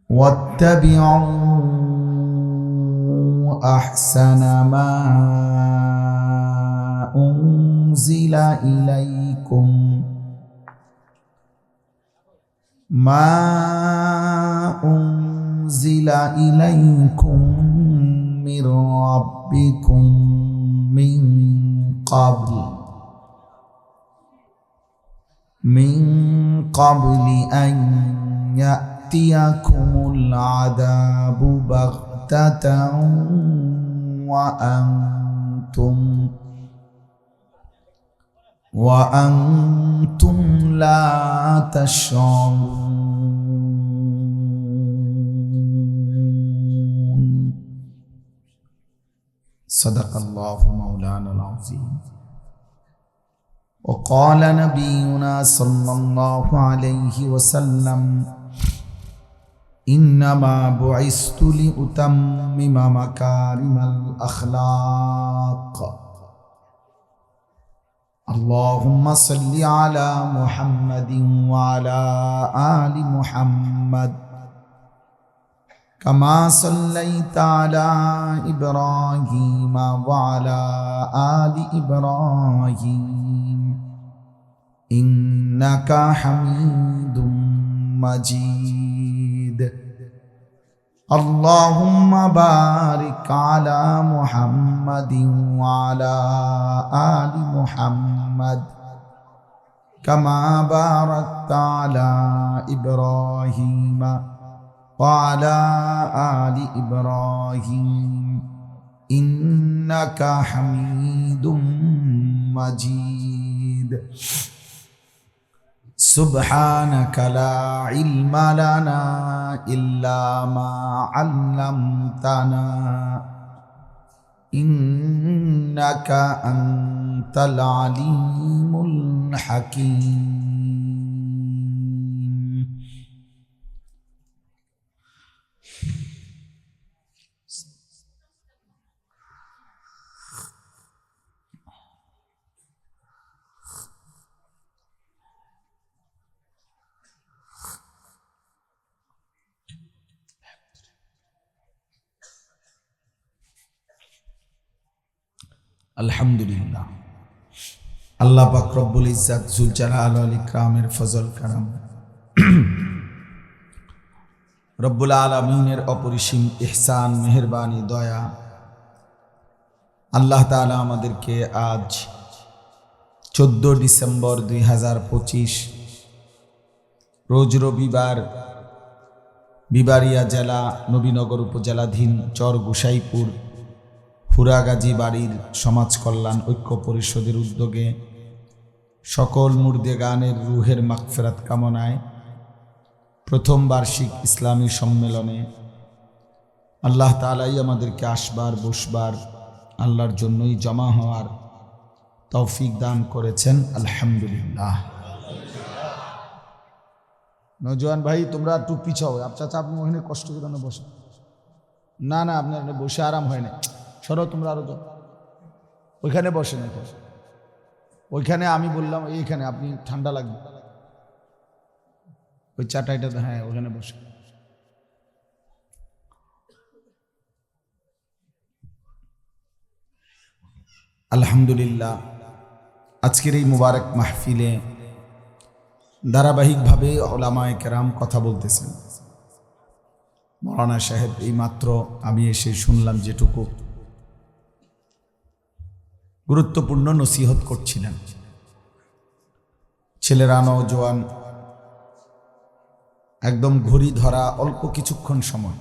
[SPEAKER 2] واتبعوا أحسن ما أنزل إليكم من ربكم من قبل أن يأتيكم العذاب بغتة وأنتم لا تشعرون صدق الله مولانا العظيم وقال نبينا صلى الله عليه وسلم إنما بعثت لأتمم مكارم الأخلاق اللهم صل على محمد وعلى آل محمد كما صليت على إبراهيم وعلى آل إبراهيم إنك حميد مجيد اللهم بارك على محمد وعلى آل محمد كما باركت على إبراهيم وعلى آل إبراهيم إنك حميد مجيد سبحانك لا علم لنا إلا ما علمتنا إنك أنت العليم الحكيم আলহামদুলিল্লাহ। আল্লাহ পাক রব্বুল ইজ্জাত জুল জালাল ওয়াল ইকরামের ফজল কারাম, রব্বুল আলামিনের অপরিসীম ইহসান, মেহেরবানি, দয়া, আল্লাহ তাআলা আমাদেরকে আজ 14 ডিসেম্বর 2025 রোজ রবিবার বিবাড়িয়া জেলা নবীনগর উপজেলাধীন চর গোসাইপুর হুরাগাজী বাড়ির সমাজ কল্যাণ ঐক্য পরিষদের উদ্যোগে সকল মুর্দেগানের রুহের মাগফিরাত কামনায় প্রথম বার্ষিক ইসলামী সম্মেলনে আল্লাহ তাআলাই আমাদেরকে আসবার বসবার আল্লাহর জন্যই জমা হওয়ার তৌফিক দান করেছেন। আলহামদুলিল্লাহ। নওজোয়ান ভাই, তোমরা একটু পিছাও। চাচা, আপনি ওখানে কষ্ট করে না বসে, না না, আপনার বসে আরাম হয় না। সরো, তোমরা আরো যাও, ওইখানে বসে না, ওইখানে আমি বললাম এইখানে, আপনি ঠান্ডা লাগবে ওই চাটাইটাতে, হ্যাঁ ওখানে বসে। আলহামদুলিল্লাহ, আজকের এই মুবারক মাহফিলে ধারাবাহিকভাবে উলামায়ে কেরাম কথা বলতেছেন। মাওলানা সাহেব এই মাত্র আমি এসে শুনলাম যেটুকু গুরুত্বপূর্ণ নসিহত করছিলেন। ছেলেরা, নওজোয়ান, একদম ঘড়ি ধরা অল্প কিছুক্ষণ সময়,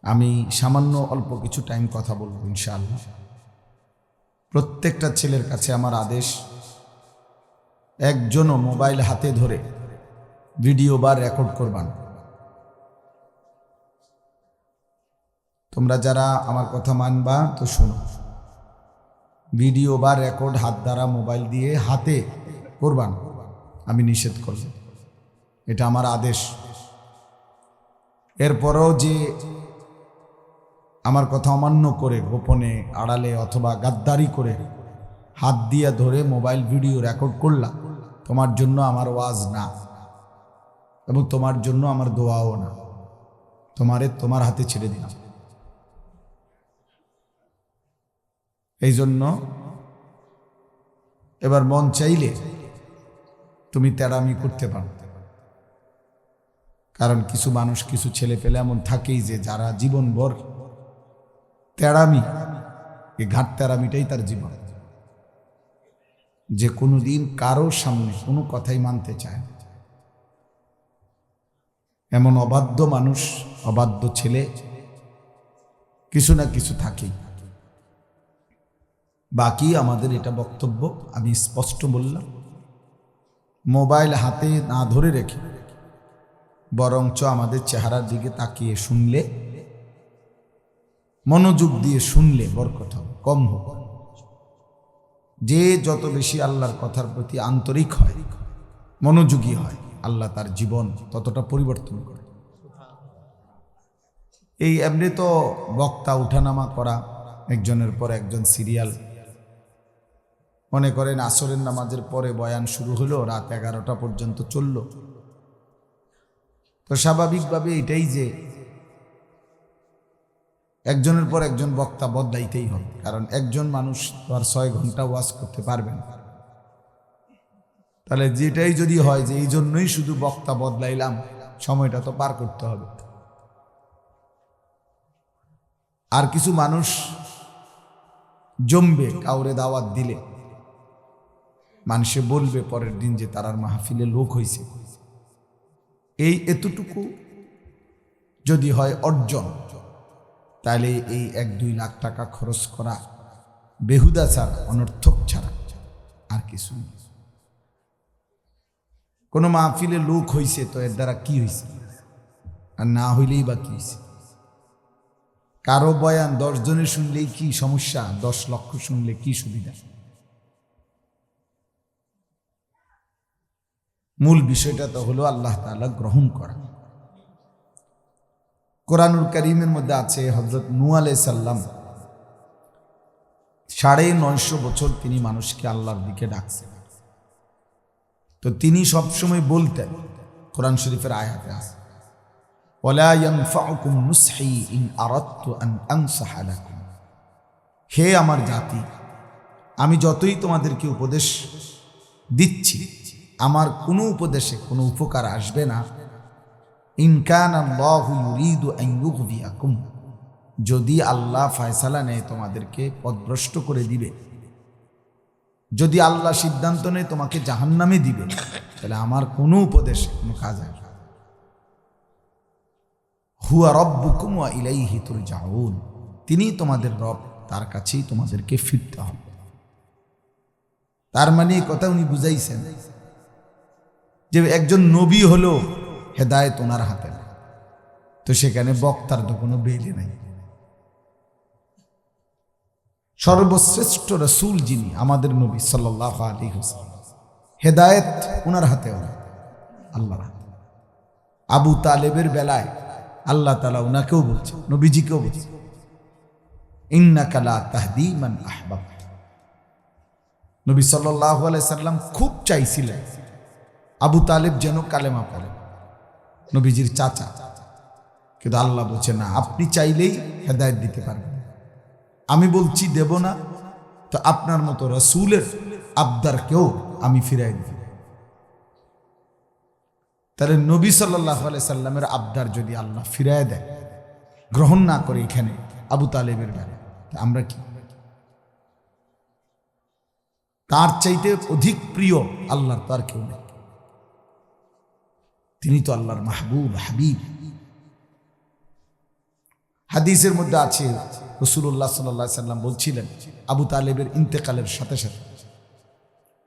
[SPEAKER 2] আমি সামান্য অল্প কিছু টাইম কথা বলবো ইনশাআল্লাহ। প্রত্যেকটা ছেলের কাছে আমার আদেশ, একজনও মোবাইল হাতে ধরে ভিডিও বা রেকর্ড করবান। তোমরা যারা আমার কথা মানবা তো শোনো, ভিডিও বা রেকর্ড হাত দ্বারা মোবাইল দিয়ে হাতে করবান, আমি নিষেধ করব, এটা আমার আদেশ। এরপরও যে আমার কথা অমান্য করে গোপনে, আড়ালে অথবা গাদ্দারি করে হাত দিয়ে ধরে মোবাইল ভিডিও রেকর্ড করলা, তোমার জন্য আমার ওয়াজ না, এবং তোমার জন্য আমার দোয়াও না। তোমার হাতে ছেড়ে দিলাম। এই জন্য এবার মন চাইলে তুমি তেড়ামি করতে পারো, কারণ কিছু মানুষ, কিছু ছেলে পেলে এমন থাকেই যে যারা জীবনভর তেড়ামি, এই ঘাট তেড়ামিটাই তার জীবন, যে কোনোদিন কারোর সামনে কোনো কথাই মানতে চায় না। এমন অবাধ্য মানুষ, অবাধ্য ছেলে কিছু না কিছু থাকেই। বাকি আমাদের এটা বক্তব্য, আমি স্পষ্ট বললাম, মোবাইল হাতে না ধরে রেখে বরঞ্চ আমাদের চেহারার দিকে তাকিয়ে শুনলে, মনোযোগ দিয়ে শুনলে বরকত হবে, কম হোক। যে যত বেশি আল্লাহর কথার প্রতি আন্তরিক হয়, মনোযোগী হয়, আল্লাহ তার জীবন ততটা পরিবর্তন করে। এই এমনি তো বক্তা উঠানামা করা, একজনের পর একজন সিরিয়াল, মনে করেন আসরের নামাজের পরে বয়ান শুরু হলো, রাত 11টা পর্যন্ত চলল। তো স্বাভাবিকভাবে এটাই যে একজনের পর একজন বক্তা বদলাইতেই হবে, কারণ একজন মানুষ তো আর 6 ঘন্টা ওয়াজ করতে পারবেন। তাহলে যেটাই যদি হয় যে এই জন্যই শুধু বক্তা বদলাইলাম, সময়টা তো পার করতে হবে। আর কিছু মানুষ জমবে, কাউরে দাওয়াত দিলে মানুষে বলবে পরের দিন যে তারার মাহফিলে লোক হয়েছে। এই এতটুকু যদি হয় অর্জন, তাহলে এই 1-2 লাখ টাকা খরচ করা বেহুদা ছাড়া, অনর্থক ছাড়া আর কিছু নেই। কোনো মাহফিলে লোক হইছে তো এর দ্বারা কি হইছে, আর না হইলেই বা কি হইছে? কারো বয়ান 10 জনের শুনলেই কি সমস্যা, 10 লক্ষ শুনলে কি সুবিধা? মূল বিষয়টা তো হলো আল্লাহ তাআলা গ্রহণ করা। কোরআনুল কারীমের মধ্যে আছে হযরত নূহ আলাইহিস সালাম 950 বছর তিনি মানুষকে আল্লাহর দিকে ডাকছেন। তো তিনি সবসময় বলতেন, কোরআন শরীফের আয়াতে আছে, ওয়ালা ইয়ানফাউকুম নুসহি ইন আরাদতু আন আনসাহা লাকুম। হে আমার জাতি, আমি যতই তোমাদেরকে উপদেশ দিচ্ছি, আমার কোনো উপদেশে কোনো উপকার আসবে না। ইন কানা আল্লাহু ইউরিদু আন ইউগবিয়াকুম, যদি আল্লাহ ফয়সালা নেয় তোমাদেরকে পথভ্রষ্ট করে দিবে, যদি আল্লাহ সিদ্ধান্ত নেয় তোমাকে জাহান্নামে দিবে, তাহলে আমার কোনো উপদেশে কোনো কাজ আসবে না। হুয়া রব্বুকুম ওয়া ইলাইহি তুরজাউন, তিনি তোমাদের রব, তার কাছেই তোমাদেরকে ফিরতে হবে। তার মানে এই কথা উনি বুঝাইছেন যে একজন নবী হলো হেদায়েত ওনার হাতে না, তো সেখানে বক্তার তো কোনো বেলে নাই। সর্বশ্রেষ্ঠ রাসূল যিনি আমাদের নবী সাল্লাল্লাহু আলাইহি ওয়াসাল্লাম, হেদায়েত ওনার হাতেও না, আল্লাহর হাতে। আবু তালেবের বেলায় আল্লাহ তাআলা ওনাকেও বলছে, নবীজিকেও বলছে, ইন্নাকা লা তাহদি মান আহবাবতা। নবী সাল্লাল্লাহু আলাইহি সাল্লাম খুব চাইছিলেন আবু তালেব যেন কালেমা পড়ে, নবীজির চাচা, কিন্তু আল্লাহ বলছে না, আপনি চাইলেই হেদায়েত দিতে পারবেন, আমি বলছি দেব না, তো আপনার মতো রাসূলের আবদারকেও আমি ফিরাই দিব। তাহলে নবী সাল্লাল্লাহু আলাইহি সাল্লামের আবদার যদি আল্লাহ ফিরায় দেয়, গ্রহণ না করে এখানে আবু তালেবের বেলা, আমরা কি? তার চাইতে অধিক প্রিয় আল্লাহর তো আর কেউ নেই, তিনি তো আল্লাহর মাহবুব হাবিব। হাদিসের মধ্যে আছে রাসূলুল্লাহ সাল্লাল্লাহু আলাইহি সাল্লাম বলছিলেন আবু তালেবের ইন্তেকালের সাথে সাথে,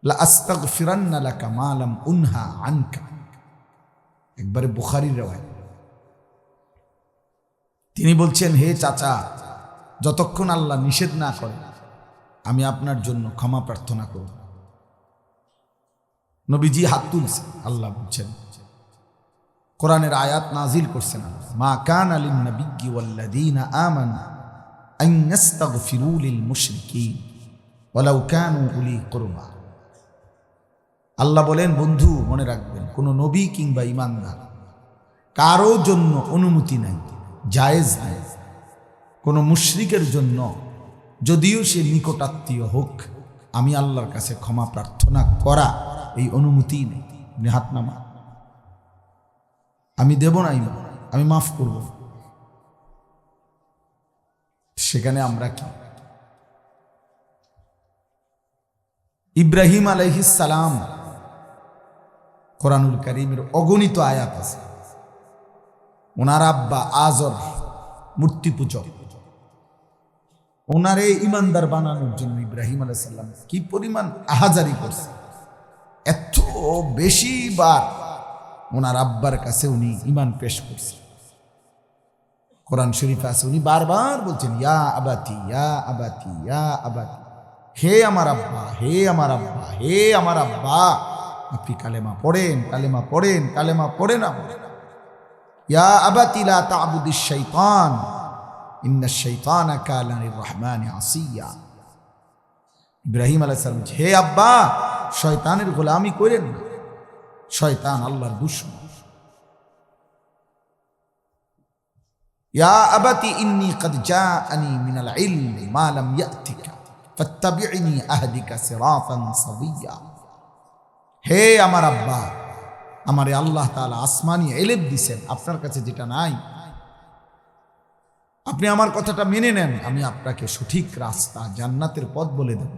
[SPEAKER 2] লা আস্তাগফিরান্না লাকা মা লাম উনহা আনকা, একবারে বুখারীর riwayat। তিনি বলছেন, হে চাচা, যতক্ষণ আল্লাহ নিষেধ না করে আমি আপনার জন্য ক্ষমা প্রার্থনা করব। নবীজি হাত তুলছে, আল্লাহ বলছেন, কোরআনের আয়াত নাজিল করছেন, মা কানা লিন নাবিয়্যি ওয়াল্লাযীনা আমানু আন ইস্তাগফিরু লিল মুশরিকিন ওয়ালাউ কানু উলি কুরবা। আল্লাহ বলেন, বন্ধু মনে রাখবেন, কোন নবী কিংবা ঈমানদার কারো জন্য অনুমতি নাই, জায়েজ নাই, কোন মুশরিকের জন্য যদিও সে নিকটাত্মীয় হোক, আমি আল্লাহর কাছে ক্ষমা প্রার্থনা করা এই অনুমতি নেই। আপনি হাত নামা, আমি দেব না, আমি মাফ করব। সেখানে আমরা কি? ইব্রাহিম আলাইহিস সালাম, কোরআনুল কারীমের অগণিত আয়াত আছে, ওনার আব্বা আজর মূর্তি পূজক, ওনারে ইমানদার বানানোর জন্য ইব্রাহিম আলাইহিস সালাম কি পরিমাণ আহাজারি করছে, এত বেশি বার ওনার আব্বার কাছে উনি ঈমান পেশ করছে। কোরআন শরীফে আছে, উনি বারবার বলছেন, ইয়া আবাতি ইয়া আবাতি ইয়া আবাতি, হে আমার আব্বা, হে আমার আব্বা, হে আমার আব্বা। আপনি কালেমা পড়েন, কালেমা পড়েন, কালেমা পড়েন। ইয়া আবাতি লা তা'বুদিশ শাইতান ইন্নাশ শাইতানা কানা লির-রাহমানি আসিয়া। ইব্রাহিম আলাইহিস সালাম, হে আব্বা, শয়তানের গোলামি করেন না, শয়তান আল্লাহর দুশমন। ইয়া আবাতি ইন্নী ক্বাদ জাআনি মিনাল ইলমি মা লাম ইয়াতিকা ফাত্তাবি'নি আহদিকা সিরাতান সাবিয়্যা। হে আমার আব্বা, আমারে আল্লাহ তাআলা আসমানি ইলম দিয়েছেন, আপনার কাছে যেটা নাই, আপনি আমার কথাটা মেনে নেন, আমি আপনাকে সঠিক রাস্তা, জান্নাতের পথ বলে দেব।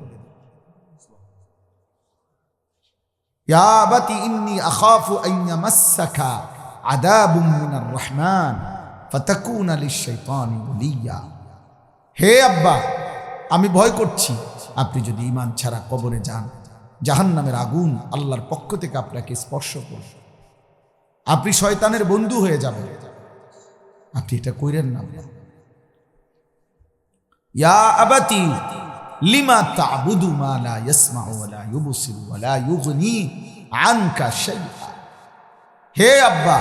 [SPEAKER 2] ইয়া আবাতি ইন্নী আখাফু আন ইয়ামাসসাকা আযাবুম মিনার রাহমান ফাতাকুনা লিশ-শাইতানি ওলিয়া। হে আব্বা, আমি ভয় করছি আপনি যদি ঈমান ছাড়া কবরে যান, জাহান্নামের আগুন আল্লাহর পক্ষ থেকে আপনাকে স্পর্শ করবে, আপনি শয়তানের বন্ধু হয়ে যাবেন। আপনি এটা কইরেন না। ইয়া আবাতি লিমা তা'বুদু মা লা ইয়াসমাউ ওয়া লা ইউবসিরু ওয়া লা ইউগনি আনকা শাইআ। হে আব্বা,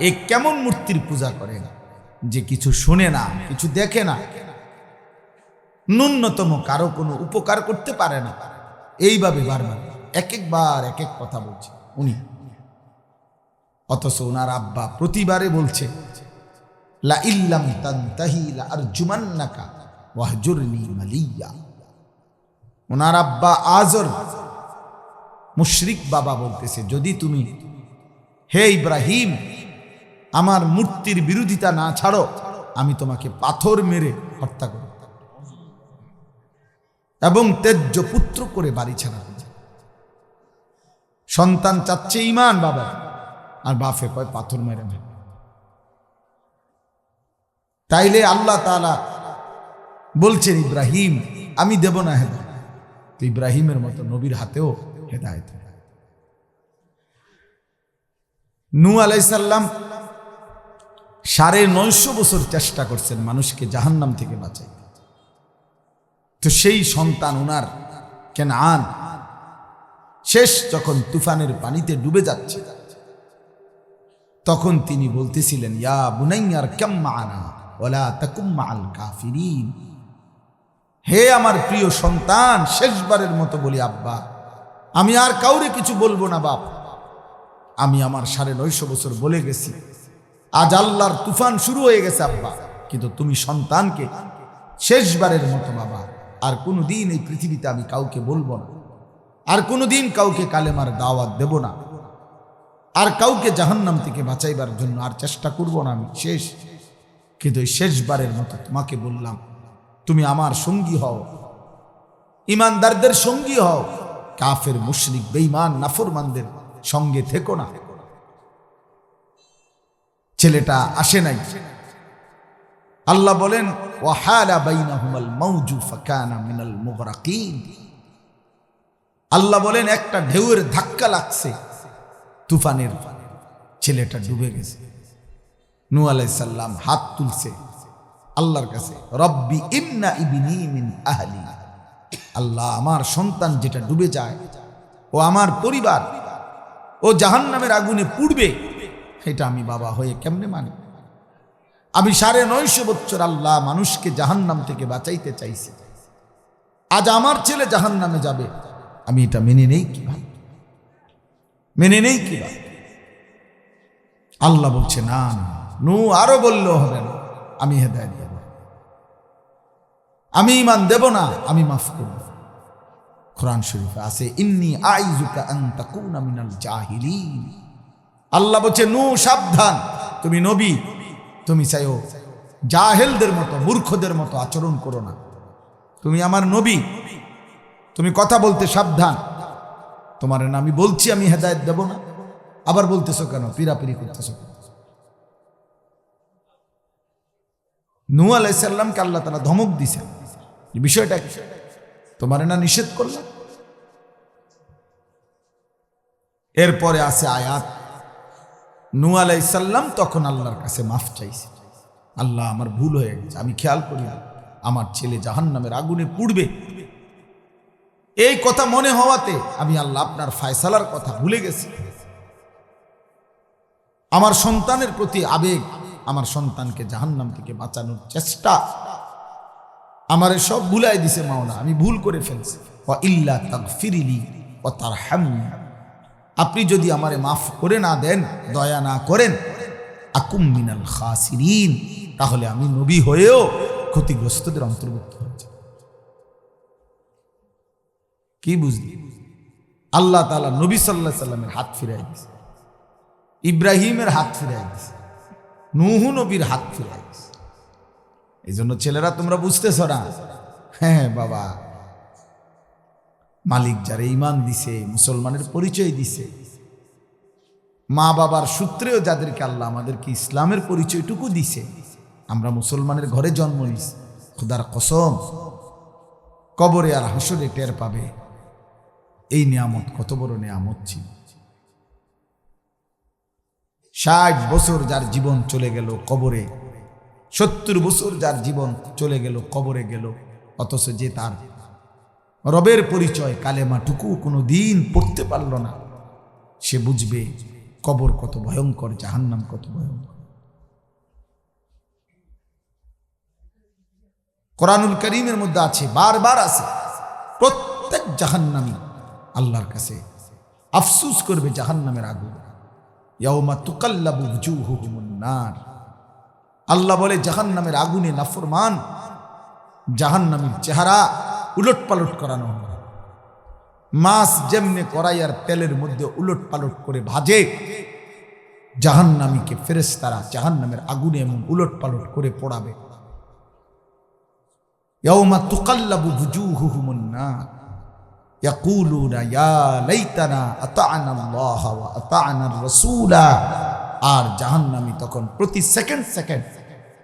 [SPEAKER 2] এ কেমন মূর্তির পূজা করেন যে কিছু শোনে না, কিছু দেখে না, ন্যূনতম কারো কোনো উপকার করতে পারে না। এইভাবে বারবার এক একবার এক এক কথা বলছে উনি, অথচ ওনার আব্বা প্রতিবারে বলছে লা ইল্লাম তানতাহি লা আরজুমান্নাকা ওয়াহজুরনি মালিয়া। ওনার আব্বা আজর মুশরিক বাবা বলতেছে, যদি তুমি হে ইব্রাহিম আমার মূর্তির বিরোধিতা না ছাড়ো, আমি তোমাকে পাথর মেরে হত্যা করব এবং তেজ্য পুত্র করে বাড়ি ছাড়া করব। সন্তান চাচ্ছে ঈমান বাবা, আর বাপে কয় পাথর মেরে না। তাইলে আল্লাহ তাআলা বলছেন ইব্রাহিম আমি দেব না হেদায়েত। তো ইব্রাহিমের মতো নবীর হাতেও হেদায়েত। নূহ আলাইহিস সালাম 950 বছর চেষ্টা করছেন মানুষকে জাহান্নাম থেকে বাঁচাইতে। তো সেই সন্তান উনার কেনআন শেষ যখন তুফানের পানিতে ডুবে যাচ্ছে, তখন তিনি বলতেছিলেন ইয়া বুনাইয়ার কাম মা'ানা ওয়ালা তাকুম মা'আল কাফিরিন। হে আমার প্রিয় সন্তান, শেষবারের মতো বলি আব্বা, আমি আর কাউরে কিছু বলবো না বাপ। আমি আমার 950 বছর বলে গেছি, আজ আল্লাহর তুফান শুরু হয়ে গেছে আব্বা, কিন্তু তুমি সন্তানকে শেষবারের মতো বাবা আর কোনোদিন এই পৃথিবীতে আমি কাউকে বলবো না, আর কোনোদিন কাউকে কালেমার দাওয়াত দেব না, আর কাউকে জাহান্নাম থেকে বাঁচাইবার জন্য আর চেষ্টা করব না, আমি শেষ। কিন্তু এই শেষবারের মতো তোমাকে বললাম, তুমি আমার সঙ্গী হও, ইমানদারদের সঙ্গী হও, কাফের মুশরিক বেঈমান নাফরমানদের সঙ্গে থেকো না। ছেলেটা আসে নাই। আল্লাহ বলেন ওয়াহালা বাইনাহুমাল মাউজু ফাকানা মিনাল মুগরাকিন। আল্লাহ বলেন একটা ঢেউয়ের ধাক্কা লাগছে তুফানের, ছেলেটা ডুবে গেছে। নূহ আলাইহিস সালাম হাত তুলছে আল্লাহর কাছে, রব্বি ইন্না ইবনি মিন আহলি। আল্লাহ, আমার সন্তান যেটা ডুবে যায়, ও আমার পরিবার, ও জাহান্নামের আগুনে পুড়বে, এটা আমি বাবা হয়ে কেমনে মানি? আমি 950 বছর আল্লাহ মানুষকে জাহান্নাম থেকে বাঁচাইতে চাইছি, আজ আমার ছেলে জাহান্নামে যাবে, আমি এটা মেনে নেই কিভাবে? মেনে নেই কিভাবে? আল্লাহ বলছে না না, নূহ আরো বললেও হবে না, আমি হেদায়েত দেব, আমি ঈমান দেব না, আমি মাফ করব। কোরআন শরীফে আছে ইন্নী আইযুকা আন তাকুনা মিনাল জাহিলিন। আল্লাহ বলছে নূহ সাবধান, তুমি নবী, তুমি চাইও জাহেলদের মতো মূর্খদের মতো আচরণ করো না। তুমি আমার নবী, তুমি কথা বলতে সাবধান। তোমার না আমি বলছি আমি হেদায়েত দেব না, আবার বলতেছো কেন, পিরাপিরি করতেছো? নূহ আলাইহিস সালামকে আল্লাহ তাআলা ধমক দিয়েছেন, বিষয়টা কি? তোমার না নিষেধ করলাম। এরপরে আছে আয়াত, নূহ আলাইহিস সালাম তখন আল্লাহর কাছে মাফ চাইছে, আল্লাহ আমার ভুল হয়ে গেছে, আমি খেয়াল করি না, আমার ছেলে জাহান্নামের আগুনে পুড়বে। এই কথা মনে হওয়াতে আমি আল্লাহ আপনার ফয়সালার কথা ভুলে গেছি। আমার সন্তানের প্রতি আবেগ, আমার সন্তানকে জাহান্নাম থেকে বাঁচানোর চেষ্টা আমারে সব ভুলাই দিছে মাওলা, আমি ভুল করে ফেলছি। ওয়া ইল্লা তাগফিরলি ওয়া তারহামনি, আপনি যদি আমারে মাফ করে না দেন, দয়া না করেন, আকুম মিনাল খাসিরিন, তাহলে আমি নবী হয়েও ক্ষতিগ্রস্তদের অন্তর্ভুক্ত হয়ে যাব। কি বুঝলি? আল্লাহ তাআলা নবী সাল্লাল্লাহু আলাইহি সাল্লামের হাত ফিরাই দিয়েছে, ইব্রাহিমের হাত ফিরাই দিয়েছে, নূহ নবীর হাত ফিরাই দিয়েছে। এই জন্য ছেলেরা তোমরা বুঝতেছ না? হ্যাঁ বাবা, মালিক যারে ঈমান দিছে, মুসলমানের পরিচয় দিছে,
[SPEAKER 1] মা বাবার সূত্রেও যাদেরকে আল্লাহ আমাদেরকে ইসলামের পরিচয়টুকু দিছে, আমরা মুসলমানের ঘরে জন্ম নিছি, খোদার কসম কবরে আর হাসরে টের পাবে এই নিয়ামত কত বড় নিয়ামত ছিল। 60 বছর যার জীবন চলে গেল কবরে, 70 বছর যার জীবন চলে গেল কবরে গেল, অথচ যে তার রবের পরিচয় কালেমাটুকু কোনো দিন পড়তে পারল না, সে বুঝবে কবর কত ভয়ঙ্কর, জাহান্নাম কত ভয়ঙ্কর। কোরআনুল কারীমের মধ্যে আছে, বারবার আছে, প্রত্যেক জাহান্নামী আল্লাহর কাছে আফসোস করবে জাহান্নামের আগুন। ইয়াউমা তুকাল্লাবু ওয়ুজুহুহুমুন নার, আল্লাহ বলে জাহান্নামের আগুনে নাফরমান জাহান্নামীর চেহারা উলট পালট করানো হবে। মাছ যেমনে কড়াইয়ার তেলের মধ্যে উলট পালট করে ভাজে, জাহান্নামীকে ফেরেশতারা জাহান্নামের আগুনে এমন উলট পালট করে পোড়াবে। ইয়াউমা তুকাল্লাবু ওয়ুজুহুহুমুন নার ইয়াকুলুনা ইয়া লাইতানা আতা'না আল্লাহ ওয়া আতা'নার রাসূলা। আর জাহান্নামী তখন প্রতি সেকেন্ড সেকেন্ড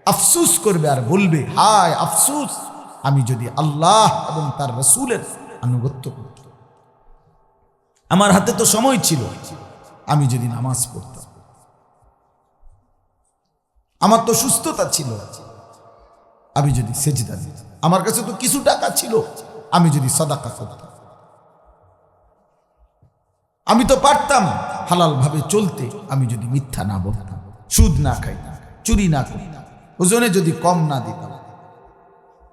[SPEAKER 1] আফসোস করবে আর বলবে, হায় আফসোস, আমি যদি আল্লাহ এবং তার রাসূলের আনুগত্য করতাম, আমার হাতে তো সময় ছিল, আমি যদি নামাজ পড়তাম, আমার তো সুস্থতা ছিল, আমি যদি সেজদা দিতাম, আমার কাছে তো কিছু টাকা ছিল, আমি যদি সাদাকা করতাম, আমি তো পারতাম হালাল ভাবে চলতে, আমি যদি মিথ্যা না বলতাম, সুদ না খাইতাম, চুরি না করতাম, ওজনে যদি কম না দিতাম,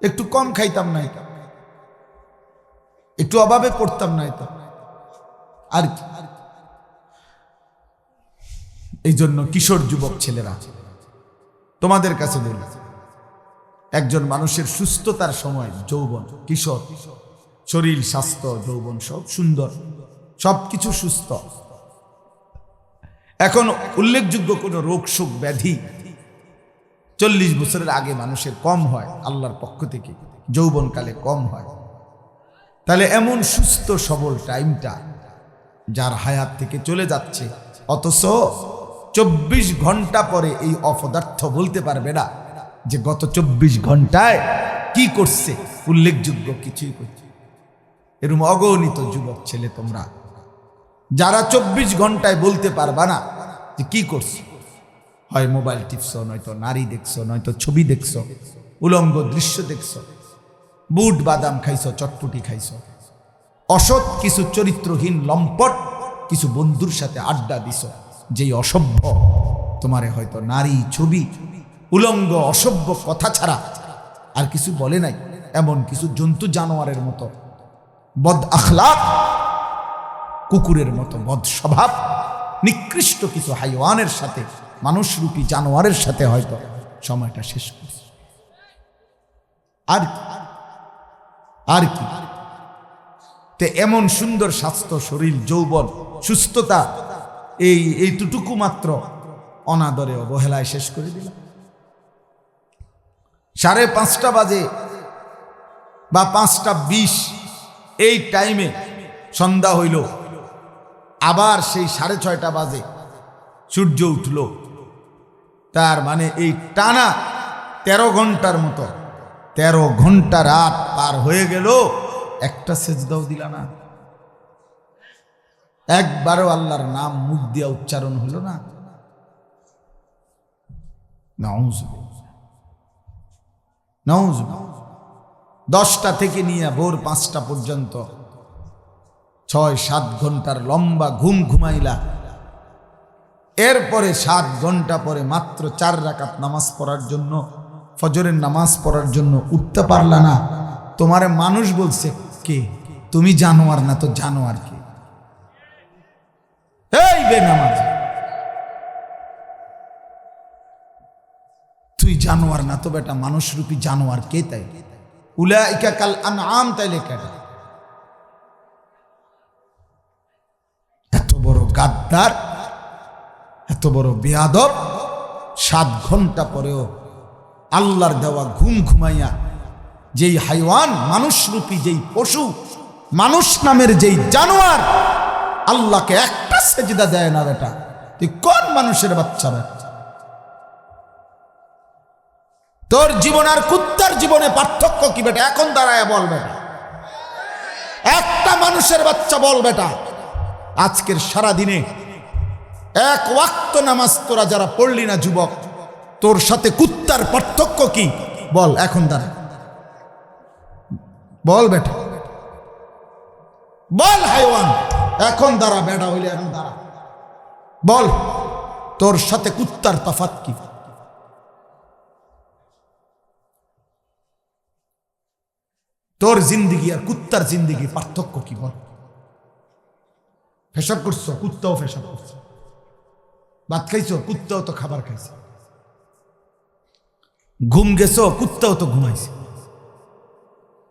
[SPEAKER 1] একটু কম খাইতাম না, একটু অভাবে পড়তাম না, আর কি। এই জন্য কিশোর যুবক ছেলেরা, তোমাদের কাছে বলি, একজন মানুষের সুস্থতার সময় যৌবন, কিশোর, শরীর, স্বাস্থ্য, যৌবন সব সুন্দর, সবকিছু সুস্থ। এখন উল্লেখযোগ্য কোনো রোগ শোক ব্যাধি 40 বছরের আগে মানুষের কম হয়, আল্লাহর পক্ষ থেকে যৌবনকালে কম হয়। তাহলে এমন সুস্থ সবল টাইমটা যার হায়াত থেকে চলে যাচ্ছে, অথচ 24 ঘন্টা পরে এই অপদার্থ বলতে পারবে না যে গত 24 ঘন্টায় কি করছে, উল্লেখযোগ্য কিছুই করছে। এরকম অগণিত যুবক ছেলে তোমরা যারা 24 ঘন্টায় বলতে পারবা না যে কি করছো, হয় মোবাইল টিপছো, নয়তো নারী দেখছো, নয়তো ছবি দেখছো, উলঙ্গ দৃশ্য দেখছো, বুট বাদাম খাইছো, চটপটি খাইছো, অসৎ কিছু চরিত্রহীন লম্পট কিছু বন্ধুর সাথে আড্ডা দিছো, যেই অসভ্য তোমারে হয়তো নারী, ছবি, উলঙ্গ অসভ্য কথা ছাড়া আর কিছু বলে নাই। এমন কিছু জন্তু জানোয়ারের মতো বদ আখলাক, কুকুরের মতো বদ স্বভাব, নিকৃষ্ট কিছু হাইওয়ানের সাথে, মানুষরূপী জানোয়ারের সাথে হয়তো সময়টা শেষ করছে। আর কি তে এমন সুন্দর স্বাস্থ্য, শরীর, যৌবন, সুস্থতা, এইটুকু মাত্র অনাদরে অবহেলায় শেষ করে দিলাম। 5:30 বাজে বা 5:20 এই টাইমে সন্ধ্যা হইল, আবার সেই 6:30 বাজে সূর্য উঠল। তার মানে এই টানা 13 ঘন্টার মতো, 13 ঘন্টা রাত পার হয়ে গেল, একটা সেজদাও দিলা না, একবারও আল্লাহর নাম মুখ দিয়া উচ্চারণ হলো না। নাউযুবিল্লাহ। 10টা থেকে নিয়ে ভোর 5টা পর্যন্ত 6-7 ঘন্টার লম্বা ঘুম ঘুমাইলা, এরপরে 7 ঘন্টা পরে মাত্র 4 রাকাত নামাজ পড়ার জন্য, ফজরের নামাজ পড়ার জন্য উঠতে পারলা না। তোমারে মানুষ বলছে কে? তুমি জানোয়ার না তো জানোয়ার কে? এই বেনামাজ, তুই জানোয়ার না তো বেটা, মানুষ রূপী জানোয়ার কে? তাই উলাইকা কাল আনআম, তাইলে কেটা? এত বড় গাদ্দার, এত বড় বেয়াদব, 7 ঘন্টা পরেও আল্লাহর দেওয়া ঘুম ঘুমাইয়া যেই হাইওয়ান, মানুষরূপী যেই পশু, মানুষ নামের যেই জানোয়ার, আল্লাহকে একটা সেজদা দেয় না বেটা, তুই কোন মানুষের বাচ্চা বেটা? তোর জীবন আর কুত্তার জীবনে পার্থক্য কি বেটা? এখন দাঁড়ায় বল বেটা, একটা মানুষের বাচ্চা বল বেটা। আজকের সারা দিনে এক ওয়াক্ত নামাজ তোরা যারা পড়লি না যুবক, তোর সাথে কুত্তার পার্থক্য কি বল? এখন দাঁড়া বল বেটা, বল হাইওয়ান, এখন দাঁড়া বেটা হইলে এখন দাঁড়া, বল তোর সাথে কুত্তার তফাৎ কি? তোর জিন্দিগি আর কুত্তার জিন্দিগি পার্থক্য কি বল? পেশাব করছো, কুত্তাও পেশাব করছে। ভাত খাইছো, কুত্তাও তো খাবার খাইছে। ঘুম গেছো, কুত্তাও তো ঘুমাইছে।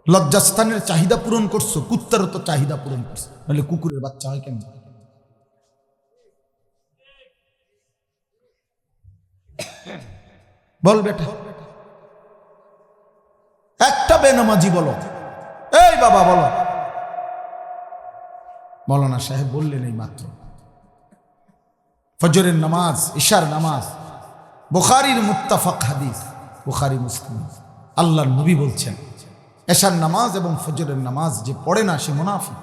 [SPEAKER 1] লজ্জাস্থানের চাহিদা পূরণ করছো, কুত্তারও তো চাহিদা পূরণ করছে, নাহলে কুকুরের বাচ্চা হয় কেন? বল বেটা, একটা বেনামাজি বলো, এই বাবা বলো। মৌলানা সাহেব বললেন এই মাত্র ফজরের নামাজ, ইশার নামাজ, বুখারীর মুত্তাফাক হাদিস, বুখারী মুসলিম। আল্লাহর নবী বলছেন এশার নামাজ এবং ফজরের নামাজ যে পড়ে না সে মুনাফিক।